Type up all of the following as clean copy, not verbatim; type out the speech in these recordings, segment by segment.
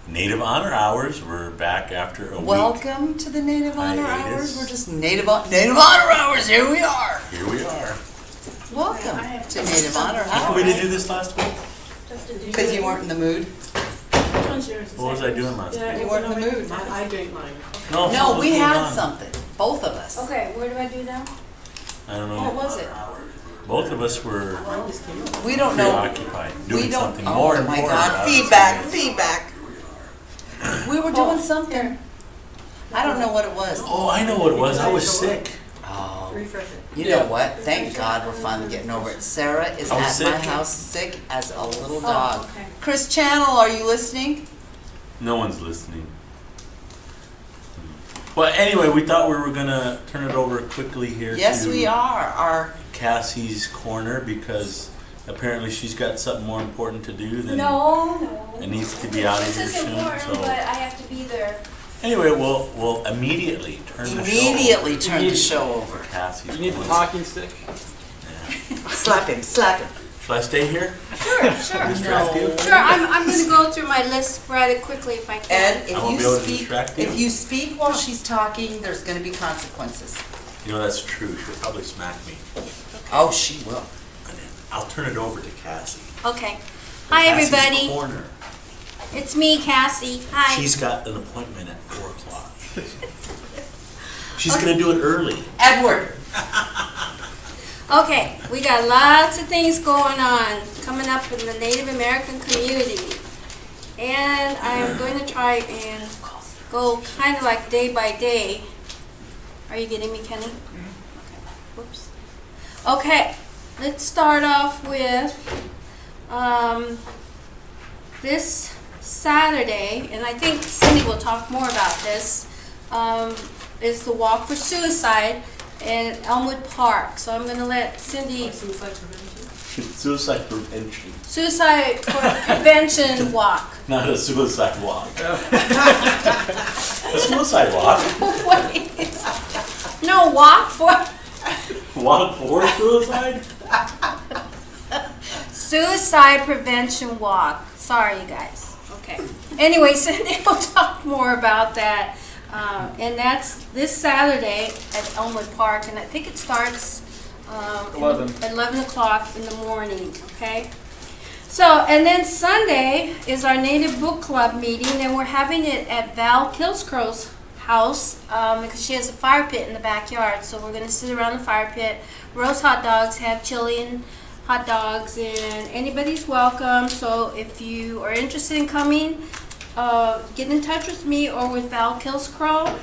Native Honor Hours. We're back after a week. Welcome to the Native Honor Hiatus. Hours. We're just Native Honor Hours. Here we are. Here we are. Welcome to Native Honor We didn't Hours. do this last week. Because you weren't in the mood. Which one's yours? What was I doing last week? You weren't in the mood. I drink mine. No, No, we had on. something. Both of us. Okay, where do I do that? I don't know. What was it? Both of us were We don't know. preoccupied doing We don't. something more Oh my important. God! Feedback. Feedback. We were doing something. I don't know what it was. Oh, I know what it was. I was sick. Oh. Refresh it. You know what? Thank God we're finally getting over it. Sarah is I was at my sick. house sick as a little Oh, dog. okay. Chris Channel, are you listening? No one's listening. Well, anyway, we thought we were gonna turn it over quickly here. Yes, to we are. Our Cassie's corner because apparently she's got something more important to do than. No. It needs to be out of This here is soon. important, So but I have to be there. anyway, we'll immediately turn the show immediately turn the show over over. for Cassie's You need the corner. talking stick? Slap him. Slap him. Shall I stay here? Sure, sure. Distract you? Sure, I'm gonna go through my list rather quickly if I can. Ed, I won't be able to distract you. if you speak while she's talking, there's going to be consequences. You know that's true. She'll probably smack me. Oh, she will. And then I'll turn it over to Cassie. Okay. Hi, Cassie's everybody. Corner. It's me, Cassie. Hi. She's got an appointment at 4 o'clock. She's gonna do it early. Edward. Okay, we got lots of things going on coming up in the Native American community. And I am going to try and go kind of like day by day. Are you getting me, Kenny? Okay. Whoops. Okay, let's start off with this Saturday, and I think Cindy will talk more about this, is the Walk for Suicide in Elmwood Park. So I'm going to let Cindy, Suicide prevention. Suicide prevention, Suicide Prevention Walk. not a suicide walk. A suicide walk. Wait. No, walk for Walk for suicide? Suicide Prevention Walk. Sorry, you guys. Okay. Anyway, Cindy will talk more about that. And that's this Saturday at Elmwood Park, and I think it starts 11 o'clock in the morning, okay? So, and then Sunday is our Native Book Club meeting, and we're having it at Val Kilscrow's house because she has a fire pit in the backyard. So we're going to sit around the fire pit, roast hot dogs, have chili and hot dogs, and anybody's welcome. So if you are interested in coming, get in touch with me or with Val Kilscrow.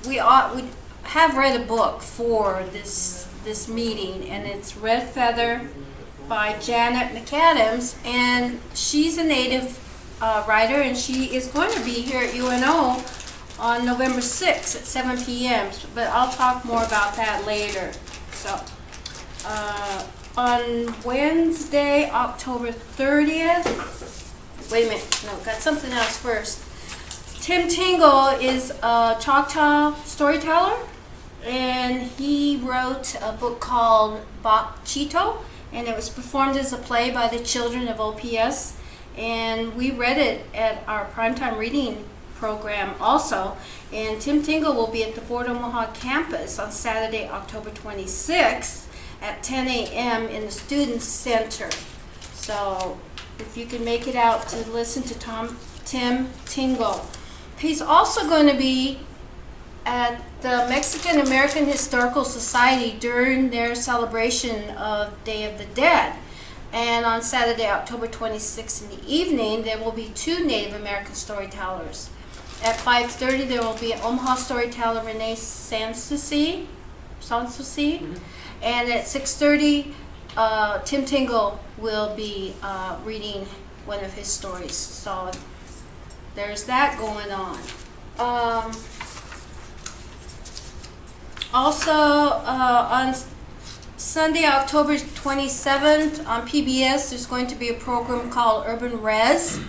We have read a book for this meeting, and it's Red Feather by Janet McAdams, and she's a Native writer, and she is going to be here at UNO on November 6th at 7 p.m. But I'll talk more about that later. So on Wednesday, October 30th, wait a minute, no, got something else first. Tim Tingle is a Choctaw storyteller, and he wrote a book called Bok Chito, and it was performed as a play by the children of OPS, and we read it at our primetime reading program also. And Tim Tingle will be at the Fort Omaha campus on Saturday, October 26th at 10 a.m. in the Student Center. So if you can make it out to listen to Tim Tingle. He's also going to be at the Mexican American Historical Society during their celebration of Day of the Dead. And on Saturday, October 26th in the evening, there will be 2 Native American storytellers. At 5:30, there will be an Omaha storyteller, Renee Sanssouci. And at 6:30, Tim Tingle will be reading one of his stories. So there's that going on. Also, on Sunday, October 27th on PBS, there's going to be a program called Urban Res,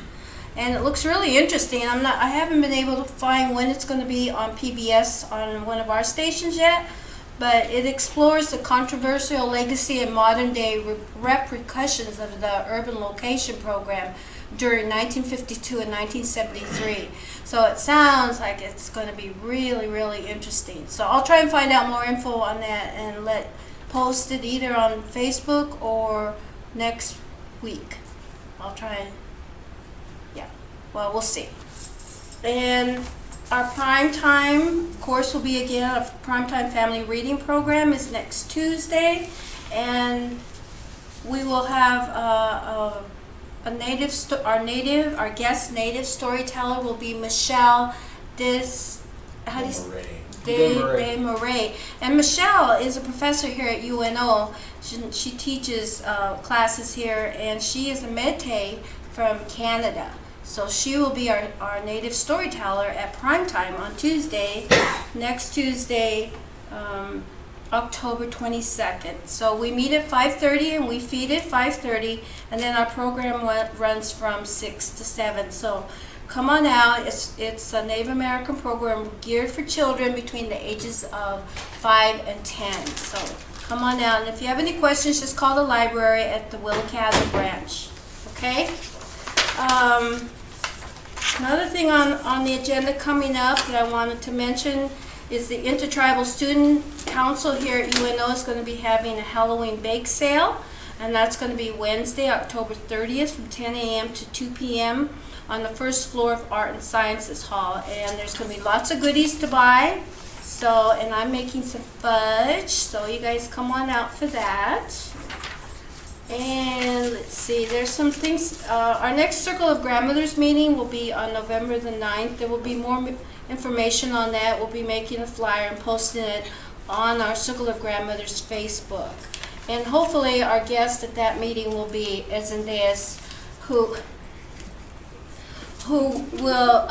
and it looks really interesting. I haven't been able to find when it's going to be on PBS on one of our stations yet, but it explores the controversial legacy and modern day repercussions of the urban location program, during 1952 and 1973. So it sounds like it's going to be really, really interesting. So I'll try and find out more info on that and post it either on Facebook or next week. I'll try and, well, we'll see. And our primetime course will be again, a primetime family reading program is next Tuesday. And we will have our guest native storyteller will be Michelle Desmarais. And Michelle is a professor here at UNO. She teaches classes here, and she is a Métis from Canada. So she will be our native storyteller at primetime on Tuesday, next Tuesday, October 22nd. So we meet at 5:30 and we feed at 5:30, and then our program runs from 6 to 7. So come on out. It's a Native American program geared for children between the ages of 5 and 10. So come on out, and if you have any questions, just call the library at the Willicata branch. Okay? Another thing on the agenda coming up that I wanted to mention is the Intertribal Student Council here at UNO is going to be having a Halloween bake sale, and that's going to be Wednesday, October 30th from 10 a.m. to 2 p.m. on the first floor of Art and Sciences Hall, and there's going to be lots of goodies to buy. So, and I'm making some fudge, so you guys come on out for that. And let's see, there's some things, our next Circle of Grandmothers meeting will be on November the 9th. There will be more information on that. We'll be making a flyer and posting it on our Circle of Grandmothers Facebook. And hopefully our guest at that meeting will be Ezendeas, who will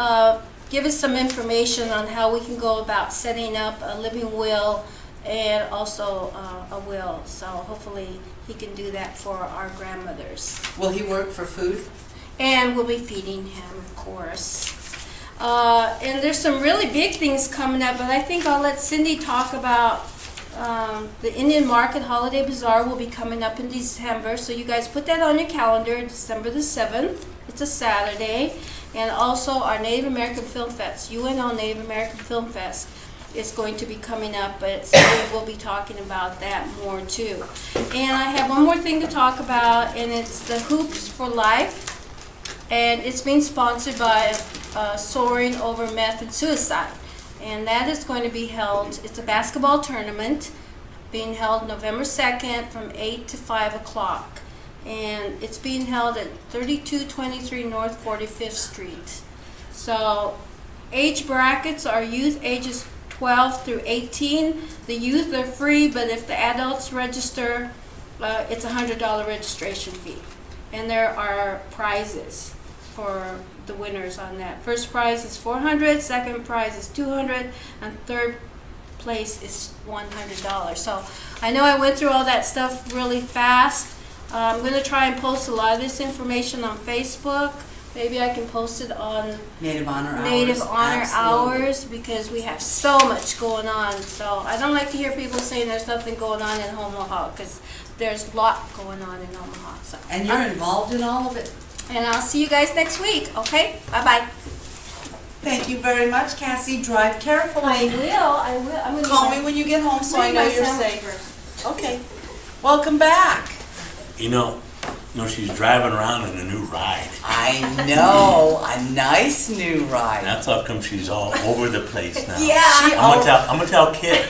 give us some information on how we can go about setting up a living will and also a will. So hopefully he can do that for our grandmothers. Will he work for food? And we'll be feeding him, of course. And there's some really big things coming up, but I think I'll let Cindy talk about the Indian Market Holiday Bazaar will be coming up in December. So you guys put that on your calendar, December the 7th. It's a Saturday. And also our Native American Film Fest, UNO Native American Film Fest, is going to be coming up, but Cindy will be talking about that more too. And I have one more thing to talk about, and it's the Hoops for Life. And it's being sponsored by Soaring Over Meth and Suicide. And that is going to be held, it's a basketball tournament being held November 2nd from 8 to 5 o'clock. And it's being held at 3223 North 45th Street. So age brackets are youth ages 12 through 18. The youth are free, but if the adults register, it's a $100 registration fee. And there are prizes for the winners on that. First prize is $400, second prize is $200, and third place is $100. So I know I went through all that stuff really fast. I'm going to try and post a lot of this information on Facebook. Maybe I can post it on Native Honor Hours because we have so much going on. So I don't like to hear people saying there's nothing going on in Omaha, because there's a lot going on in Omaha. So. And you're involved in all of it. And I'll see you guys next week, okay? Bye-bye. Thank you very much, Cassie. Drive carefully. I will. I'm gonna Call me when you get home so I know you're safe. Okay. Welcome back. You know, she's driving around in a new ride. I know. A nice new ride. That's how come she's all over the place now. Yeah. I'm gonna tell Kit.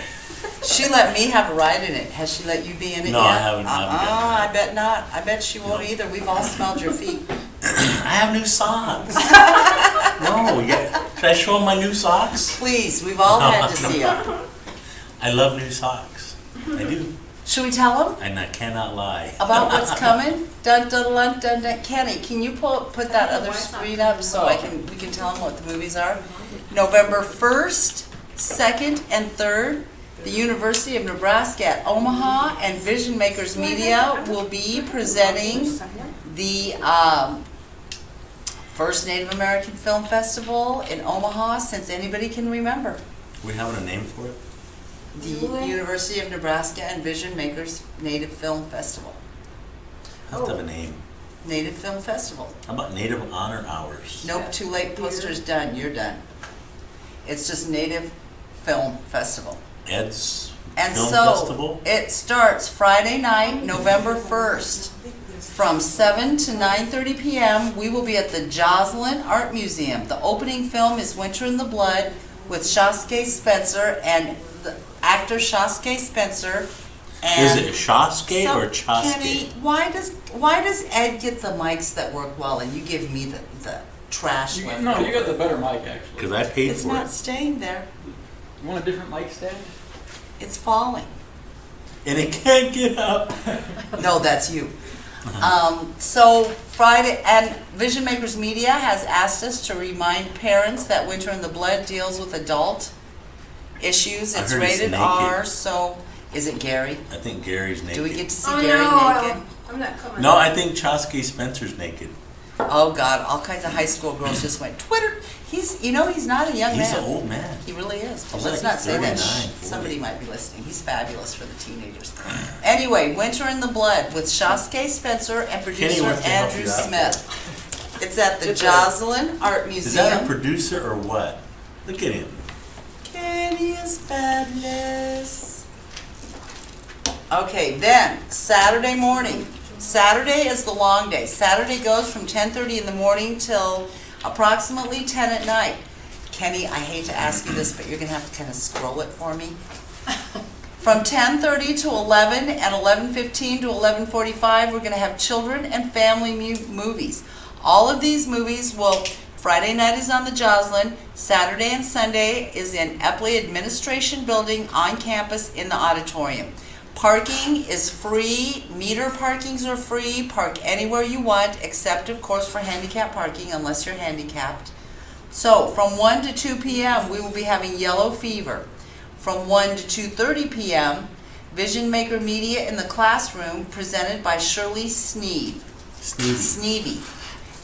She let me have a ride in it. Has she let you be in it No, yet? I haven't done that. I bet not. I bet she won't either. We've all smelled your feet. I have new socks. No, should I show them my new socks? Please, we've all had to see them. I love new socks. I do. Should we tell them And I cannot lie. about what's coming? Dun dun dun dun dun. Kenny, can you put that other screen up so we can tell them what the movies are? November 1st, 2nd, and 3rd. The University of Nebraska at Omaha and Vision Makers Media will be presenting the first Native American Film Festival in Omaha since anybody can remember. We having a name for it? The University of Nebraska and Vision Makers Native Film Festival. Has to have a name. Native Film Festival. How about Native Honor Hours? Nope, too late, poster's done, you're done. It's just Native Film Festival. Ed's And Film so, Festival? it starts Friday night, November 1st, from 7 to 9:30 p.m. We will be at the Joslyn Art Museum. The opening film is Winter in the Blood with Shasky Spencer and the actor Shasky Spencer. Is And it Shasky so, or Chosky? Kenny, why does Ed get the mics that work well and you give me the trash one? No, you got the better mic actually. Because I paid It's for not it. staying there. You want a different mic stand? It's falling. And it can't get up. No, that's you. So Friday, and Vision Makers Media has asked us to remind parents that Winter in the Blood deals with adult issues. I It's heard it's rated naked. R, so, is it Gary? I think Gary's naked. Do we get to see Oh, Gary no, naked? I'm not coming. No, I think Chosky Spencer's naked. Oh God, all kinds of high school girls just went, Twitter, he's not a young He's man. an old man. He really is. But He's let's like not say that. 39, Shh. 40. Somebody might be listening. He's fabulous for the teenagers. Anyway, Winter in the Blood with Shasky Spencer and producer wants to help Andrew you out. Smith. It's at the Joslyn Art Is that a Museum. producer or what? Look at him. Kenny is fabulous. Okay, then Saturday morning. Saturday is the long day. Saturday goes from 10:30 in the morning till approximately 10 at night. Kenny, I hate to ask you this, but you're gonna have to kind of scroll it for me. From 10:30 to 11 and 11:15 to 11:45, we're gonna have children and family movies. All of these movies will, Friday night is on the Joslyn, Saturday and Sunday is in Epley Administration Building on campus in the auditorium. Parking is free, meter parkings are free, park anywhere you want, except of course for handicap parking unless you're handicapped. So from 1 to 2 p.m. we will be having Yellow Fever. From 1 to 2:30 p.m. Vision Maker Media in the Classroom presented by Shirley Sneevy. Sneevy.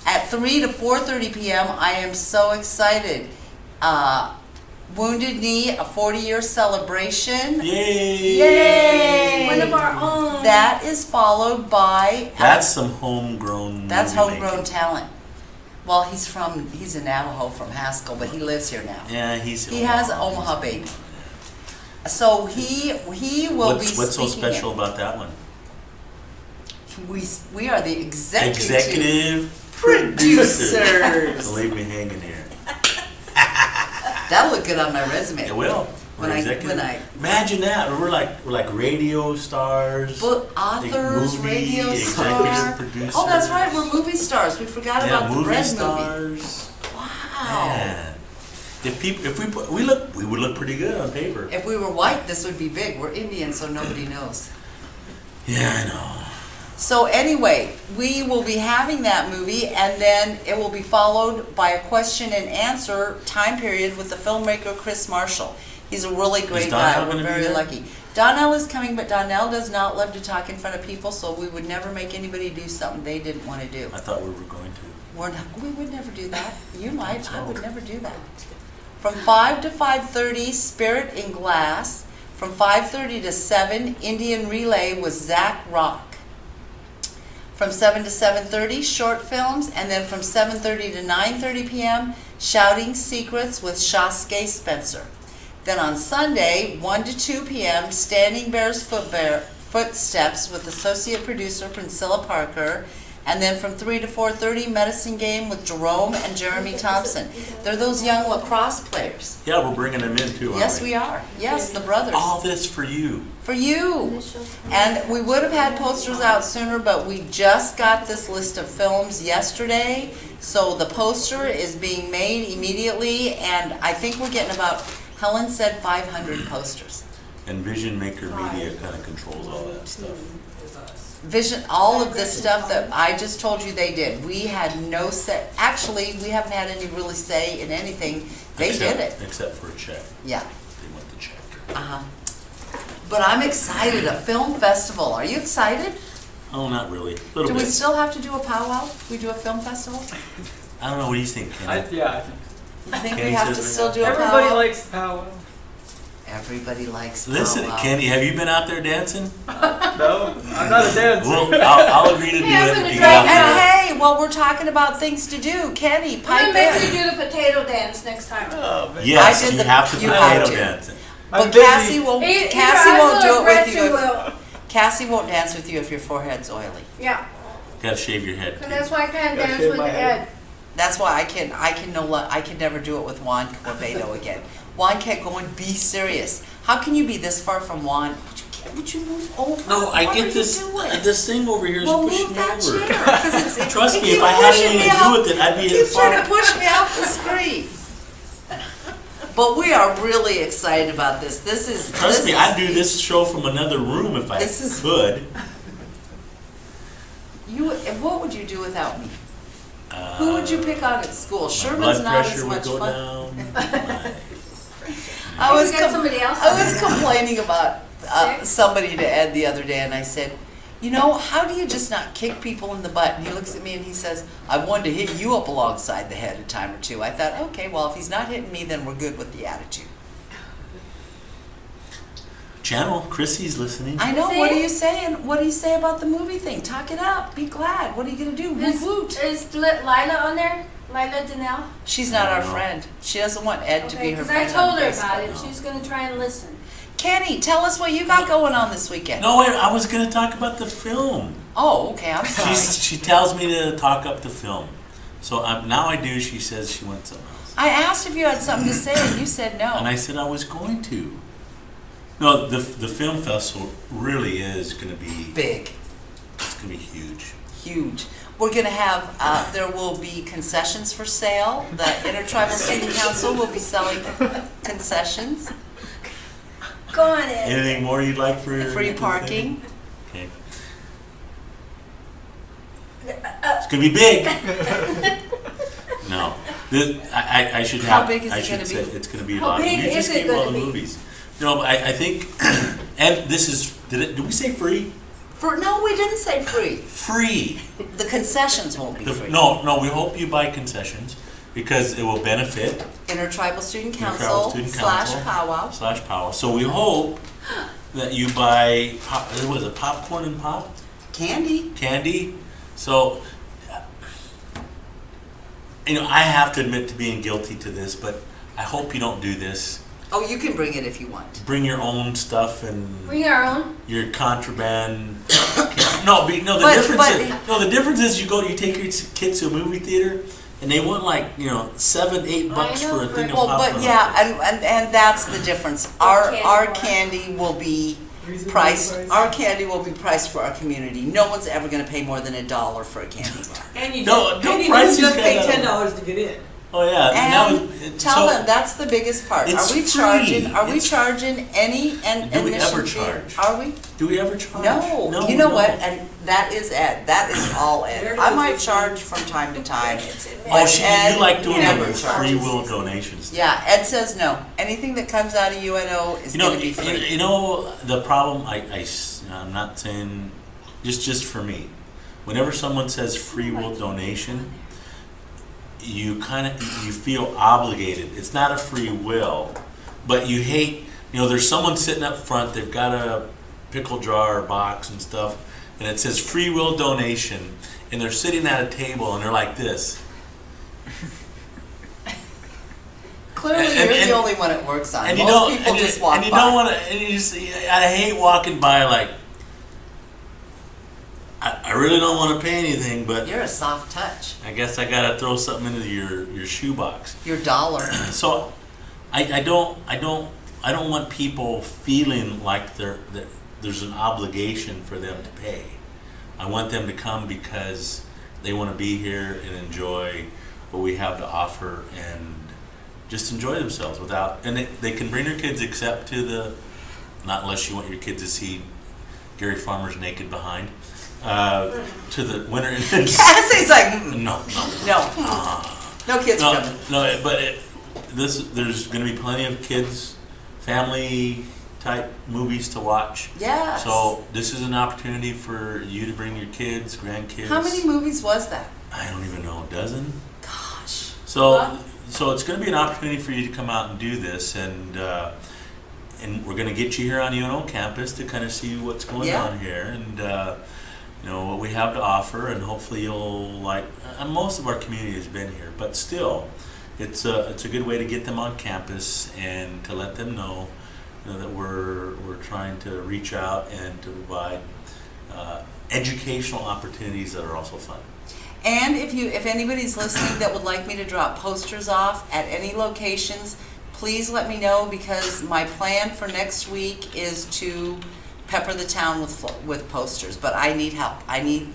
At 3 to 4:30 p.m. I am so excited. Wounded Knee, a 40-year celebration. Yay! Yay! One of our own. That is followed by That's some homegrown. that's movie homegrown making. talent. Well, he's a Navajo from Haskell, but he lives here now. Yeah, He has an Omaha baby. So he will be What's so speaking special about that one? We are the Executive producers. So leave me hanging here. That'll look good on my resume. It will. When We're I- executive. when I- Imagine that. We're like radio stars. Book like authors, movie radio executive stars. producers. Oh, that's right. We're movie stars. We forgot Yeah, about the movie Red movie. stars. Wow. Man. We would look pretty good on paper. If we were white, this would be big. We're Indian, so nobody knows. Yeah, I know. So anyway, we will be having that movie, and then it will be followed by a question and answer time period with the filmmaker Chris Marshall. He's a really great guy. Donnell We're gonna be very there? lucky. Donnell is coming, but Donnell does not love to talk in front of people, so we would never make anybody do something they didn't want to do. I thought we were going to. We would never do that. You might, I would never do that. From 5 to 5:30, Spirit in Glass. From 5:30 to 7, Indian Relay with Zach Rock. From 7 to 7:30, short films, and then from 7:30 to 9:30 p.m., Shouting Secrets with Shasky Spencer. Then on Sunday, 1 to 2 p.m., Standing Bear's Footsteps with associate producer Priscilla Parker. And then from 3 to 4:30, Medicine Game with Jerome and Jeremy Thompson. They're those young lacrosse players. Yeah, we're bringing them in too, aren't Yes, we are. Yes, the brothers. All this for you. For you. And we would have had posters out sooner, but we just got this list of films yesterday. So the poster is being made immediately, and I think we're getting about, Helen said 500 posters. And Vision Maker Media kind of controls all that stuff. Vision, all of this stuff that I just told you they did. We had no say. Actually, we haven't had any really say in anything. They did it. Except for a check. Yeah. They want the check. Uh-huh. But I'm excited. A film festival. Are you excited? Oh, not really. A little Do we bit. still have to do a powwow? We do a film festival? I don't know. What do you think, Kenny? I think. You think we Kenny have to says we still have do a Everybody powwow? likes the powwow. Everybody likes Listen, powwow. Kenny, have you been out there dancing? No, I'm not a dancer. Well, I'll agree to do Hey, I'm it gonna if you try get out And there. hey, while we're talking about things to do, Kenny, I'm gonna pipe make you in. do the potato dance next time. Oh, man. Yes, I did you the- have to you potato have to. dancing. But I'm busy. Cassie won't. Either Cassie I won't will do or it with Gretchen you. will. Cassie won't dance with you if your forehead's oily. Yeah, Gotta shave your head. and Too. that's why I can't Gotta dance shave with my head. Ed. That's why I can never do it with Juan Corbedo again. Juan can't go and be serious. How can you be this far from Juan? Would you move over? No, I What are get you this. doing? This thing over here is Well, pushing move that over. chair, 'cause it's- Trust it me, if keeps I had pushing anything me to do off- with it, I'd be It at keeps trying to fault. push me off the screen. But we are really excited about this. Trust me, I'd do this show from another room if I This is- could. What would you do without me? Who would you pick on at school? My Sherman's blood not as pressure would much go fun. down. I was You got somebody else I on was there? complaining about Sick? somebody to Ed the other day, and I said, you know, how do you just not kick people in the butt? And he looks at me and he says, I wanted to hit you up alongside the head a time or two. I thought, okay, well, if he's not hitting me, then we're good with the attitude. Channel, Chrissy's listening. I know. Is What are he? you saying? What do you say about the movie thing? Talk it up. Be glad. What are you gonna do? Woot woot. Is Lila on there? Lila Danelle? She's not our No. friend. She doesn't want Ed to Okay, be her because I friend. on told her about Facebook. it. She's gonna try and listen. Kenny, tell us what you got going on this weekend. No, wait, I was gonna talk about the film. Oh, okay. I'm sorry. She tells me to talk up the film. So now I do, she says she wants something else. I asked if you had something to say, and you said no. And I said I was going to. No, the film festival really is gonna be, Big, it's gonna be huge. huge. We're gonna have. There will be concessions for sale. The Intertribal Student Council will be selling concessions, Go on, Ed. Anything more you'd like for? free parking. Okay. It's gonna be big. No, I should How have. big is I it should gonna say be? it's gonna be a How lot. big You just is it gave all gonna the be? movies. No, but I think, and this is. Did we say free? No, we didn't say free. Free. The concessions won't be free. No. We hope you buy concessions because it will benefit Intertribal Student Intertribal Council Student slash Council. powwow. /powwow. So we hope that you buy. Was it popcorn and pop? Candy. Candy. So, I have to admit to being guilty to this, but I hope you don't do this. Oh, you can bring it if you want. Bring your own stuff and Bring our own. your contraband. The But- difference but- is the difference is you take your kids to a movie theater and they want like $7-8 I know, for a thing of Well, popcorn. but yeah, and that's the difference. Our candy candy will be priced. Our candy will be priced for our community. No one's ever going to pay more than $1 for a candy bar. And you No, just, don't and you price just these pay guys out. $10 to get in. Oh yeah, And tell them that's the biggest part. It's Are we free. charging? Are we It's- charging any Do we admission ever fee? charge? Are we? do we ever charge? No. You know no. what? And that is Ed. That is all Ed. I might charge from time to time. Oh, but Ed you like doing never the free charges. will donations. Yeah, Ed says no. Anything that comes out of UNO is going to be free. The problem. I'm not saying just for me. Whenever someone says free will donation, you feel obligated. It's not a free will, but you hate. There's someone sitting up front. They've got a pickle jar or box and stuff, and it says free will donation, and they're sitting at a table and they're like this. Clearly, and- you're and- the only one it works on. And you Most don't. people and you, just walk and you by. don't want to. And you just. I hate walking by like. I really don't want to pay anything, but You're a soft touch. I guess I gotta throw something into your shoebox. Your dollar. So, I don't want people feeling like that there's an obligation for them to pay. I want them to come because they want to be here and enjoy what we have to offer and just enjoy themselves and they can bring their kids except to not unless you want your kids to see Gary Farmer's naked behind, to the winter. Cassie's like, No. no kids are coming. No, but there's going to be plenty of kids, family type movies to watch. Yes. So this is an opportunity for you to bring your kids, grandkids. How many movies was that? I don't even know, a dozen. Gosh. So it's going to be an opportunity for you to come out and do this, and and we're gonna get you here on UNO campus to kind of see what's going Yeah. on here, and you know what we have to offer, and hopefully you'll like. Most of our community has been here, but still, it's a good way to get them on campus and to let them know, you know, that we're trying to reach out and to provide educational opportunities that are also fun. And if anybody's listening that would like me to drop posters off at any locations, please let me know, because my plan for next week is to pepper the town with posters. But I need help. I need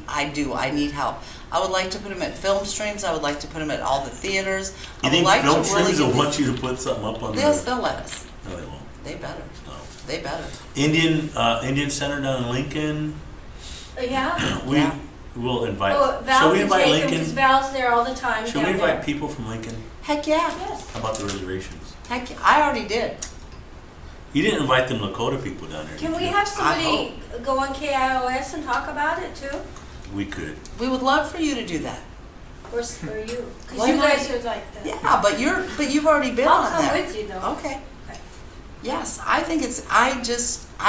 help. I would like to put them at film streams. I would like to put them at all the theaters. I You would think like film to really streams will want you to put something up on Yes, the? they'll let us. No, they won't. They better. No. They better. Indian Center down in Lincoln. Yeah. We Yeah. will invite. Oh, Shall Val we can invite take him, because Lincoln? Val's there all the time Should we down invite there. people from Lincoln? Heck yeah. Yes. How about the reservations? Heck yeah. I already did. You didn't invite them Lakota people down there. Can did we you? have somebody go on KIOS and talk about it too? We could. We would love for you to do that. Or you? Because Why you not? guys are like the. Yeah, but you've already been I'll on come that. with you though. Okay. Okay. Yes, I think it's. I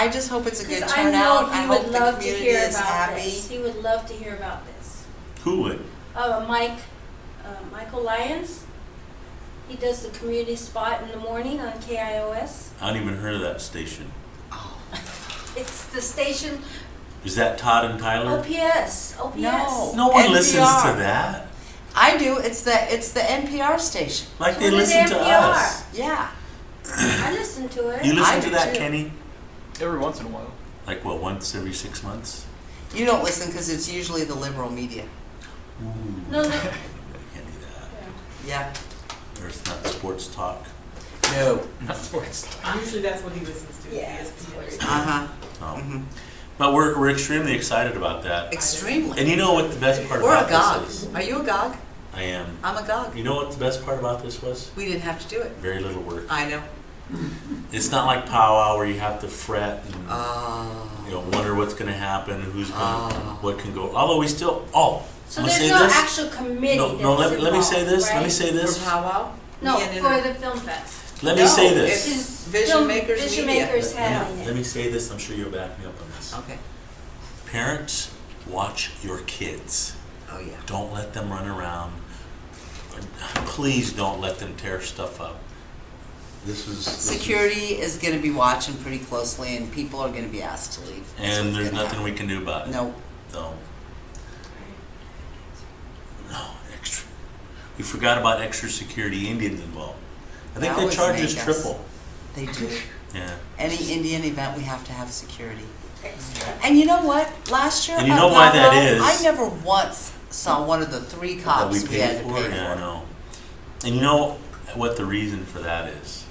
just hope it's a good 'Cause turnout. I I know hope he would the love to community hear is about happy. this. He would love to hear about this. Who would? Michael Lyons. He does the community spot in the morning on KIOS. I haven't even heard of that station. It's the station Is that Todd and Tyler? OPS. No. No one NPR. listens to that. I do. It's the NPR station. Like they So does listen to NPR. us. Yeah. I listen to it. You I listen to do that, too. Kenny? Every once in a while. Like what? Once every 6 months? You don't listen because it's usually the liberal media. Ooh. No, no. We can't do that. Yeah. Or it's not sports talk. No. Not sports. Usually that's what he listens to. Yeah, ESPN. Uh huh. No. Mm-hmm. But we're extremely excited about that. Extremely. And you know what the best part We're about agog. this is? Are you agog? I am. I'm agog. You know what the best part about this was? We didn't have to do it. Very little work. I know. It's not like powwow where you have to fret and Oh. you know wonder what's going to happen, who's going, Oh. what can go. Although we still. Oh, So I'm gonna there's say no this. actual committee. No, that's let me say involved, this. Let me right? say this. For powwow? No, Me and for Inter- the film fest. Let me No, say it's- this. This is Vision film- Makers Vision Media. Makers Yeah, handling let it. me say this. I'm sure you'll back me up on this. Okay. Parents, watch your kids. Oh yeah. Don't let them run around. Please don't let them tear stuff up. This is Security is going to be watching pretty closely, and people are going to be asked to leave. That's and what's there's gonna nothing we can do about it. happen. No. No, extra. We forgot about extra security Indians involved. I think They they always charge make us us. triple. No, they do. Yeah. Any Indian event, we have to have security. And you know what? Last year, And you at know why that Palo, is? I never once saw one of the 3 That cops we we had paid to for? pay for. Yeah, I know. And you know what the reason for that is?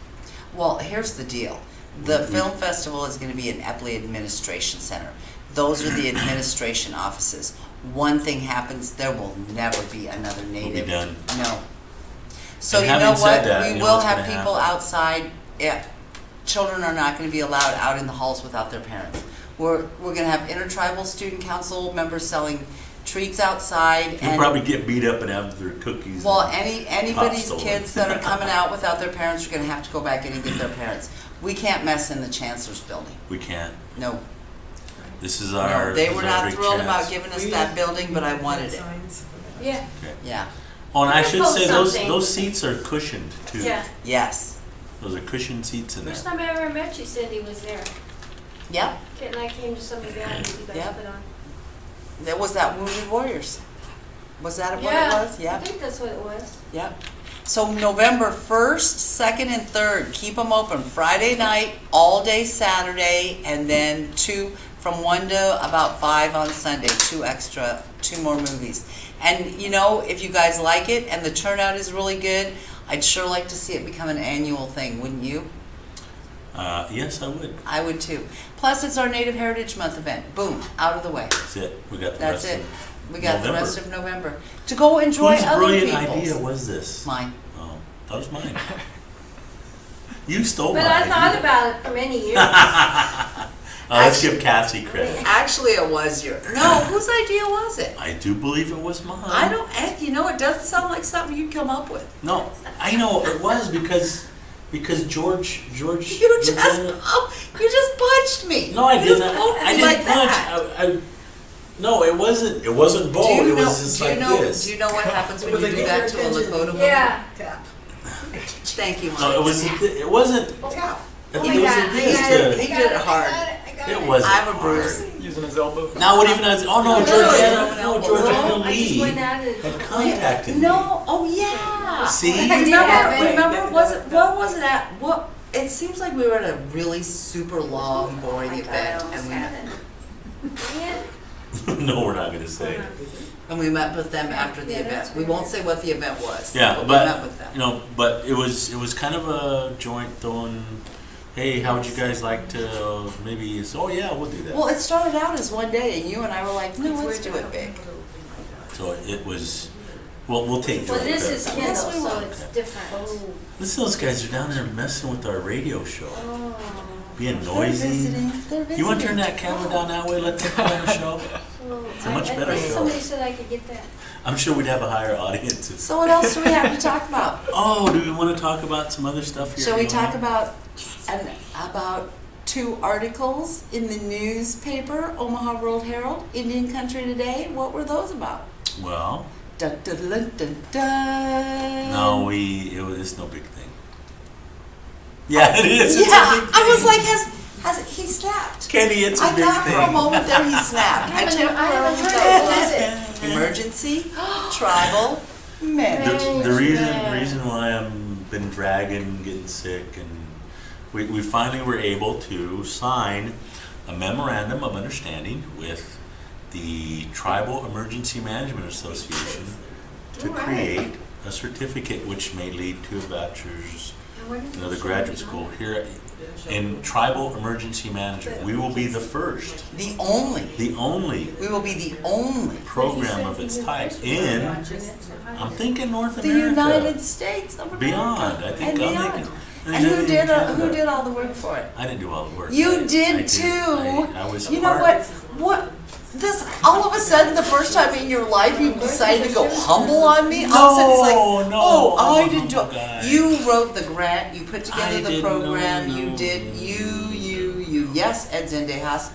Well, here's the deal. The We- film festival is going to be at Epley Administration Center. Those are the administration offices. One thing happens, there will never be another native. done. No. So And you know having said what? that, We you know will what's have gonna people happen? outside. Yeah. Children are not going to be allowed out in the halls without their parents. We're going to have intertribal student council members selling treats outside. You'll and probably get beat up and have their cookies. well, and- anybody's stolen. kids that are coming out without their parents are going to have to go back in and get their parents. We can't mess in the chancellor's building. we can't. No. This is our. No, they this were is our not big thrilled chance. about giving us that building, but I wanted it. Signs for that. Yeah, Yeah. Oh, and I We'll should post say something. those seats are cushioned too. yeah. Yes. Those are cushioned seats in there. First time I ever met you, Cindy was there. Yep. Kit and I came to some event that you guys Yeah. put on. There was that Wounded Warriors. Was that what Yeah, it was? I Yep. think that's what it was. Yep. So November 1st, 2nd, and 3rd, keep them open. Friday night, all day Saturday, and then from 1 to about 5 on Sunday, 2 more movies. And you know, if you guys like it and the turnout is really good, I'd sure like to see it become an annual thing, wouldn't you? Yes, I would. I would too. Plus, it's our Native Heritage Month event. Boom, out of the way. That's it. We got the That's rest it. of We got the November. rest of November to go enjoy Whose other brilliant people's. idea was this? Mine. Oh, that was mine. You stole But my I idea. thought about it for many years. Let's give Cassie credit. Actually, it was your. No, whose idea was it? I do believe it was mine. I don't. And you know, it doesn't sound like something you'd come up with. No, I know it was because Because George. You just punched me. No, I You just didn't. poked I me didn't like punch. that. No, it wasn't. It wasn't bold. It was just like this. Do you know what happens when Was you it do get that your to a attention? Lakota woman? Yeah. Tap. Thank you, No, Mom. it was. It wasn't. Tap. It Oh was my God, this. I got it. He did it hard. It wasn't. I'm a bruiser. Using his elbow. Now what even? Oh no, No, Georgiana. no, No, Georgiana I just went Lee out and. had contacted me. No, oh yeah. See? I did have it. Remember, what was it at? What? It seems like we were at a really super long, boring event, No, we're not gonna say. and we met with them after the Yeah, that's event. We won't say what the event was. Yeah, we met but with them. you know, but it was kind of a joint throwing. Hey, how would you guys like to maybe? Oh yeah, we'll do that. Well, it started out as one day, and you and I were like, no, let's do it big. So it was. Well, we'll take. Well, joy this with is that. Kindle, Yes, we so will. it's different. Listen, those guys are down there messing with our radio show, Oh. being They're noisy. visiting. They're visiting. You want to turn that camera down that way? Let them put on a show. It's a much better I think show. somebody said I could get that. I'm sure we'd have a higher audience. If, So what else do we have to talk about? oh, do we want to talk about some other stuff here? Shall we You talk wanna- about 2 articles in the newspaper, Omaha World Herald, Indian Country Today? What were those about? Well, Dun, dun, dun, dun, dun. no, it's no big thing. Yeah, it is. It's Yeah, a big I was thing. like, has he snapped? Kenny, it's a I big thought for a thing. moment there he snapped. I I haven't temporarily heard thought, it. what is it? Emergency, tribal, men. The reason why I'm been dragging, getting sick, and we finally were able to sign a memorandum of understanding with the Tribal Emergency Management Association to create a certificate which may lead to a bachelor's, another graduate school here in tribal emergency management. We will be the first, The only, we we will be the only, program of its type in, I'm thinking North the America. United States of America. Beyond, I think And I'm beyond. thinking. And who did Canada. all the work for it? I didn't do all the work. You I did too. I was You know part- what? This all of a sudden, the first time in your life you decided to go humble on me. All of a sudden, it's like, No, oh, I'm I a didn't do humble it. guy. You wrote the grant. You put together I the didn't, program. no, You no. did. You. Yes, Ed Zendejas.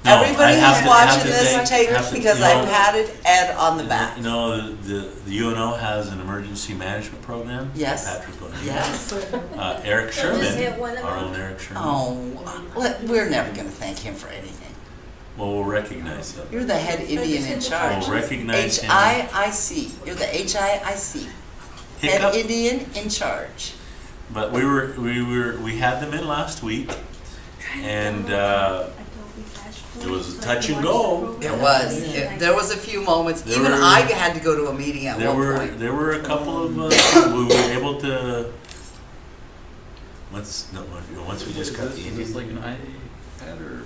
No, Everybody I have who's to- watching have to this, thank- take have to- because you I know, patted Ed on the back. You know, the UNO has an emergency management program. Yes. Patrick O'Neill. Yes. Eric So just hit Sherman, one of our them. own Eric Sherman. We're never going to thank him for anything. Well, we'll recognize him. You're the head Indian in charge. We'll recognize him. HIIC. You're the HIIC. Head Hiccup. Indian in charge. But we had them in last week, and it was a touch and go. It was. There was a few moments. There Even were- I had to go to a meeting at There one were point. there were a couple of we were able to once we just got the Is Indian, this like an iPad or?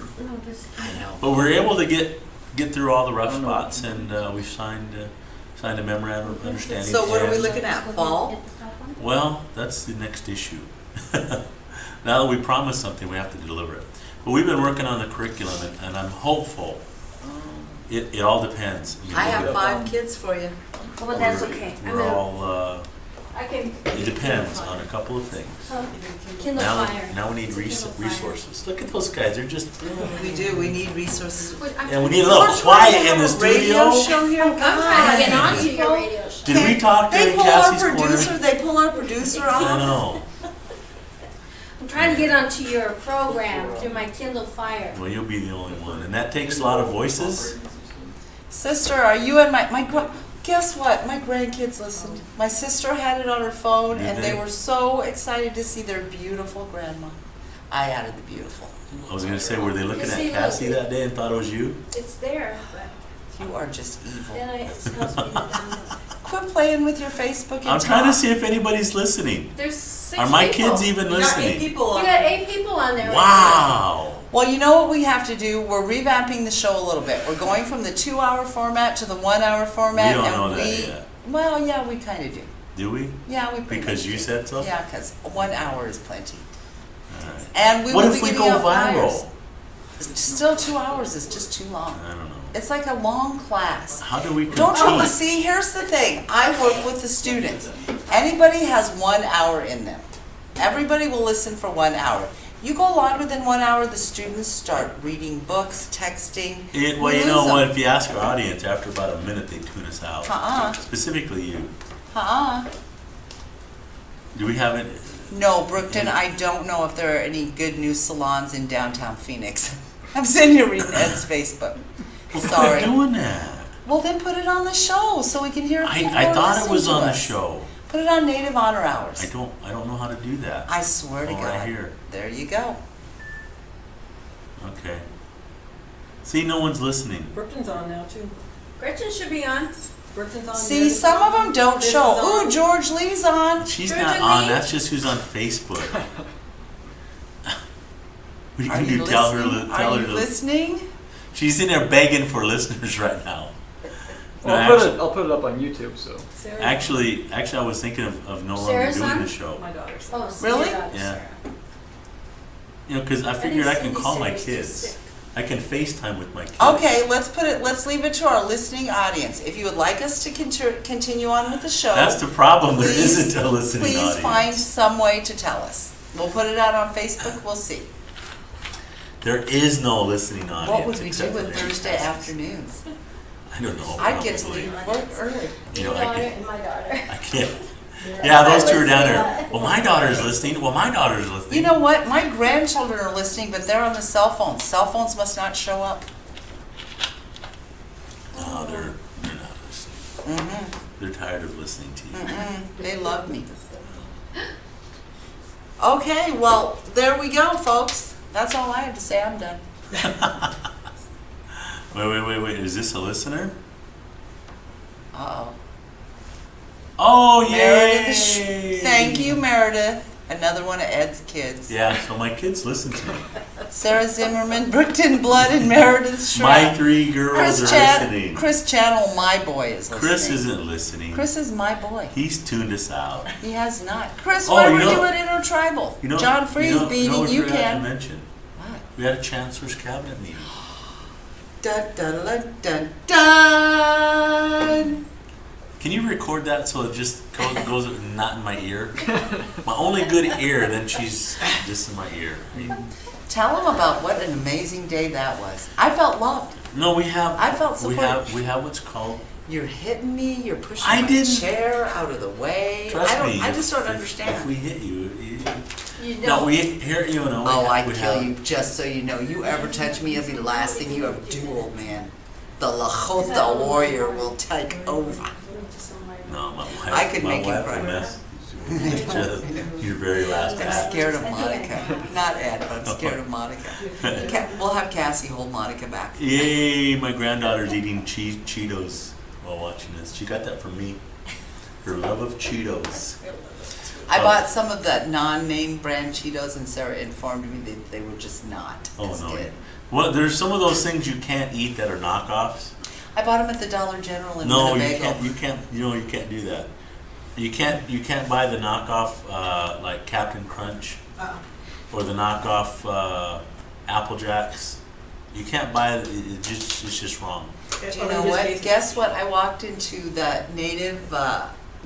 I know. but we were able to get through all the rough Oh, no. spots, and we signed a memorandum of understanding. So what are we and- looking at? Fall? Well, that's the next issue. Now that we promised something, we have to deliver it. But we've been working on the curriculum, and I'm hopeful. It all depends. mean, I we're have gonna- 5 kids for you. Well, that's okay. I'm We're gonna, all. I can. It depends on a couple of things. Kindle Now, Fire. now we need It's a Kindle Fire. resources. Look at those guys. They're just. We do. We need resources. And we need a little quiet in the Radio studio. show here. I'm trying to get God. onto your radio show. Did we talk They during pull our Cassie's producer. corner? They pull our producer I off. know. I'm trying to get onto your program through my Kindle Fire. Well, you'll be the only one, and that takes a lot of voices. Sister, are you and guess what? My grandkids listened. My sister had it on her phone, Did and they? they were so excited to see their beautiful grandma. I added the beautiful. I was gonna say, were they looking You at see, Cassie look, that day and thought it was you? It's there, but You are just evil. then it tells me to download. Quit playing with your Facebook and I'm trying to talk. see if anybody's listening. There's 6 Are my people. kids even You got 8 listening? people You on. got 8 people on there. Wow. Well, you know what we have to do? We're revamping the show a little bit. We're going from the 2-hour format to the 1-hour format. We don't and know that yet. Well, yeah, we kind of do. Do we? Yeah, we pretty Because much you do. said so? Yeah, because 1 hour is plenty. All right. And we What will if be we giving go out flyers. viral? Still 2 hours is just too long. I don't know. It's like a long class. How do we compete? Don't you see? Here's the thing. I work with the students. Anybody has 1 hour in them. Everybody will listen for 1 hour. You go longer than 1 hour, the students start reading books, texting. Well, We you know lose what? them. If you ask our audience, after about a minute, they tune us out. Specifically you. Do we have it? No, Brookton, I don't know if there are any good new salons in downtown Phoenix. I'm sitting here reading Ed's Facebook. Sorry. Quit doing that. Well, then put it on the show so we can hear people I thought it listening was to on the us. show. Put it on Native Honor Hours. I don't know how to do that. I swear to Oh, God. right here. There you go. Okay. See, no one's listening. Brookton's on now too. Gretchen should be on. Brookton's on. See, Meredith's some of on. them don't This show. is on. Ooh, George Lee's on. She's Georgia not on. Lee? That's just who's on Facebook. We Are can you do tell her. listening? Tell Are her you to. listening? She's in there begging for listeners right now. No, I'll put it up on YouTube, so. Sarah, actually, I was thinking of no longer Sarah's doing on? the show. my daughter's. Oh, Really? Yeah. You know, because I figured I can call my kids. I can FaceTime with my kids. Okay, let's leave it to our listening audience. If you would like us to continue on with the show, That's the problem. There Please- isn't a listening please audience. find some way to tell us. We'll put it out on Facebook, we'll see. There is no listening audience. What would we do except for with their Thursday cousins. afternoons? I don't know. I'd get to probably. leave work early. You know, Your I daughter can. and my daughter. I can't. Yeah, those two are down there. Well, my daughter's listening. Well, my daughter's listening. You know what? My grandchildren are listening, but they're on the cell phones. Cell phones must not show up. No, they're not listening. Mm-hmm. They're tired of listening to you. Mm-mm. They love me. Okay, well, there we go, folks. That's all I have to say. I'm done. Wait. Is this a listener? Uh-oh. Oh, yay! Meredith, thank you, Meredith. Another one of Ed's kids. Yeah, so my kids listen to me. Sarah Zimmerman, Brookton Blood, and Meredith My Schrapp. 3 girls are listening. Chris Channel, my boy, is listening. Chris isn't listening. Chris is my boy. He's tuned us out. He has not. Chris, Oh, why you were know- you at Intertribal? You know, John Freeze you know beating what you we forgot to can. mention? What? We had a chancellor's cabinet meeting. Dun, dun, dun, dun, dun. Can you record that so it just goes not in my ear? My only good ear, then she's just in my ear. Tell them about what an amazing day that was. I felt loved. No, we have. I felt we supported. have what's called. You're hitting me. You're pushing I my didn't- chair out of the way. Trust me. I just don't If understand. we hit you, You no, don't. we hear you know. Oh, I'd we kill have- you, just so you know. You ever touch me, it'll be the last thing you ever do, old man. The Lakota warrior will take over. No, my wife. I could my make you wife cry. will mess your very last I'm act. scared of Monica. Not Ed, but I'm scared of Monica. We'll have Cassie hold Monica back. Yay! My granddaughter's eating Cheetos while watching this. She got that from me. Her love of Cheetos. I bought some of that non-name brand Cheetos, and Sarah informed me that they were just not Oh as no! good. Well, there's some of those things you can't eat that are knockoffs. I bought them at the Dollar General in No, you Winnebago. can't. You can't. You know, you can't do that. You can't buy the knockoff like Captain Crunch or the knockoff Apple Jacks. You can't buy it. It's just wrong. Do you know what? Guess what? I walked into the native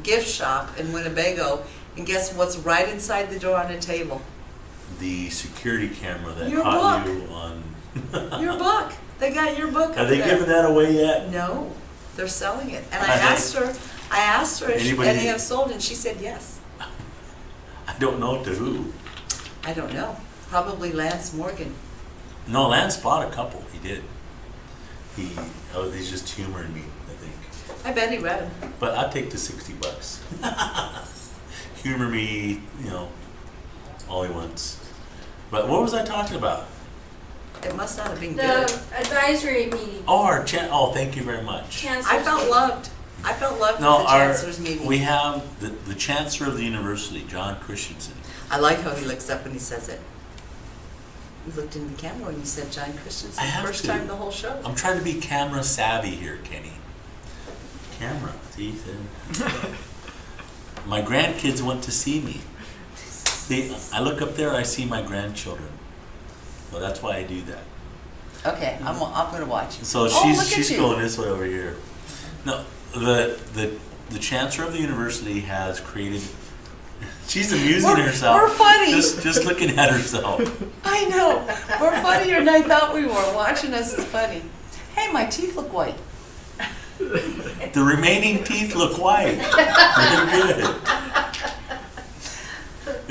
gift shop in Winnebago, and guess what's right inside the door on a table? The security camera that Your caught book. you on. Your book. They got your book. Are up they there. giving that away yet? No, they're selling it. And Are I they? asked her if Anybody- any have sold, and she said yes. I don't know to who. I don't know. Probably Lance Morgan. No, Lance bought a couple. He did. He's just humoring me, I think. I bet he read them. But I'd take the $60. Humor me, all he wants. But what was I talking about? It must not have been The good. advisory meeting. Oh, thank you very much. Chancellor's I felt meeting. loved. I felt loved No, at the chancellor's meeting. we have the chancellor of the university, John Christensen. I like how he looks up when he says it. You looked into the camera when you said John Christensen. I have First to. time the whole show. I'm trying to be camera savvy here, Kenny. Camera, see? My grandkids want to see me. I look up there, I see my grandchildren. So that's why I do that. Okay, I'm going to watch you. So Oh, look at she's you. going this way over here. No, the chancellor of the university has created She's amusing We're- herself. we're funny. Just looking at herself. I know. We're funnier than I thought we were. Watching us is funny. Hey, my teeth look white. The remaining teeth look white. Very good.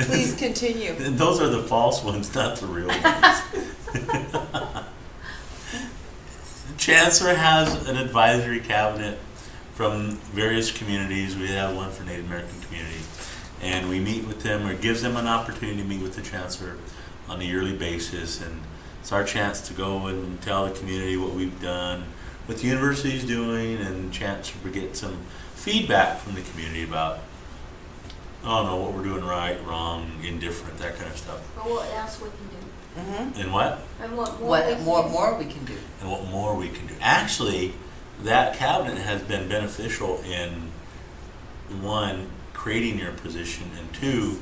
Please continue. Those are the false ones, not the real ones. Chancellor has an advisory cabinet from various communities. We have one for Native American community. And we meet with them, or gives them an opportunity to meet with the chancellor on a yearly basis. And it's our chance to go and tell the community what we've done, what the university's doing, and chance to get some feedback from the community about, I don't know, what we're doing right, wrong, indifferent, that kind of stuff. Or what else we can do. Mm-hmm. And what? And what more we What can more do. we can do? And what more we can do. Actually, that cabinet has been beneficial in, one, creating your position, and two,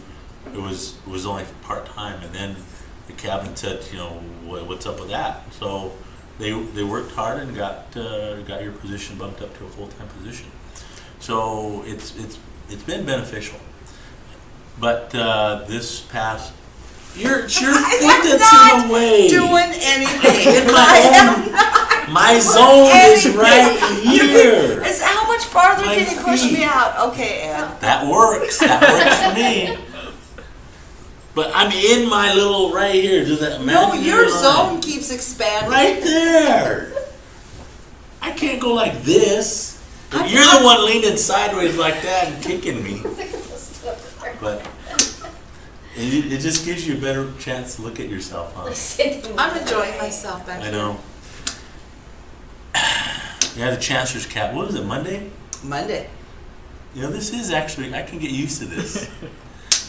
it was only part-time, and then the cabinet said, you know, what's up with that? So they worked hard and got your position bumped up to a full-time position. So it's been beneficial. But this past, it's your foot that's in the way. Doing anything. My zone is right here. It's how much farther My can you push feet. me out? Okay, Ed. That works. That works for me. But I'm in my little right here. Does that No, imagine your line? zone keeps expanding. Right there. I can't go like this. I'm You're not- the one leaning sideways like that and kicking me. But it just gives you a better chance to look at yourself, huh? I'm enjoying myself back I here. know. Yeah, the Chancellor's Cap. What is it, Monday? Monday. You know, this is actually, I can get used to this.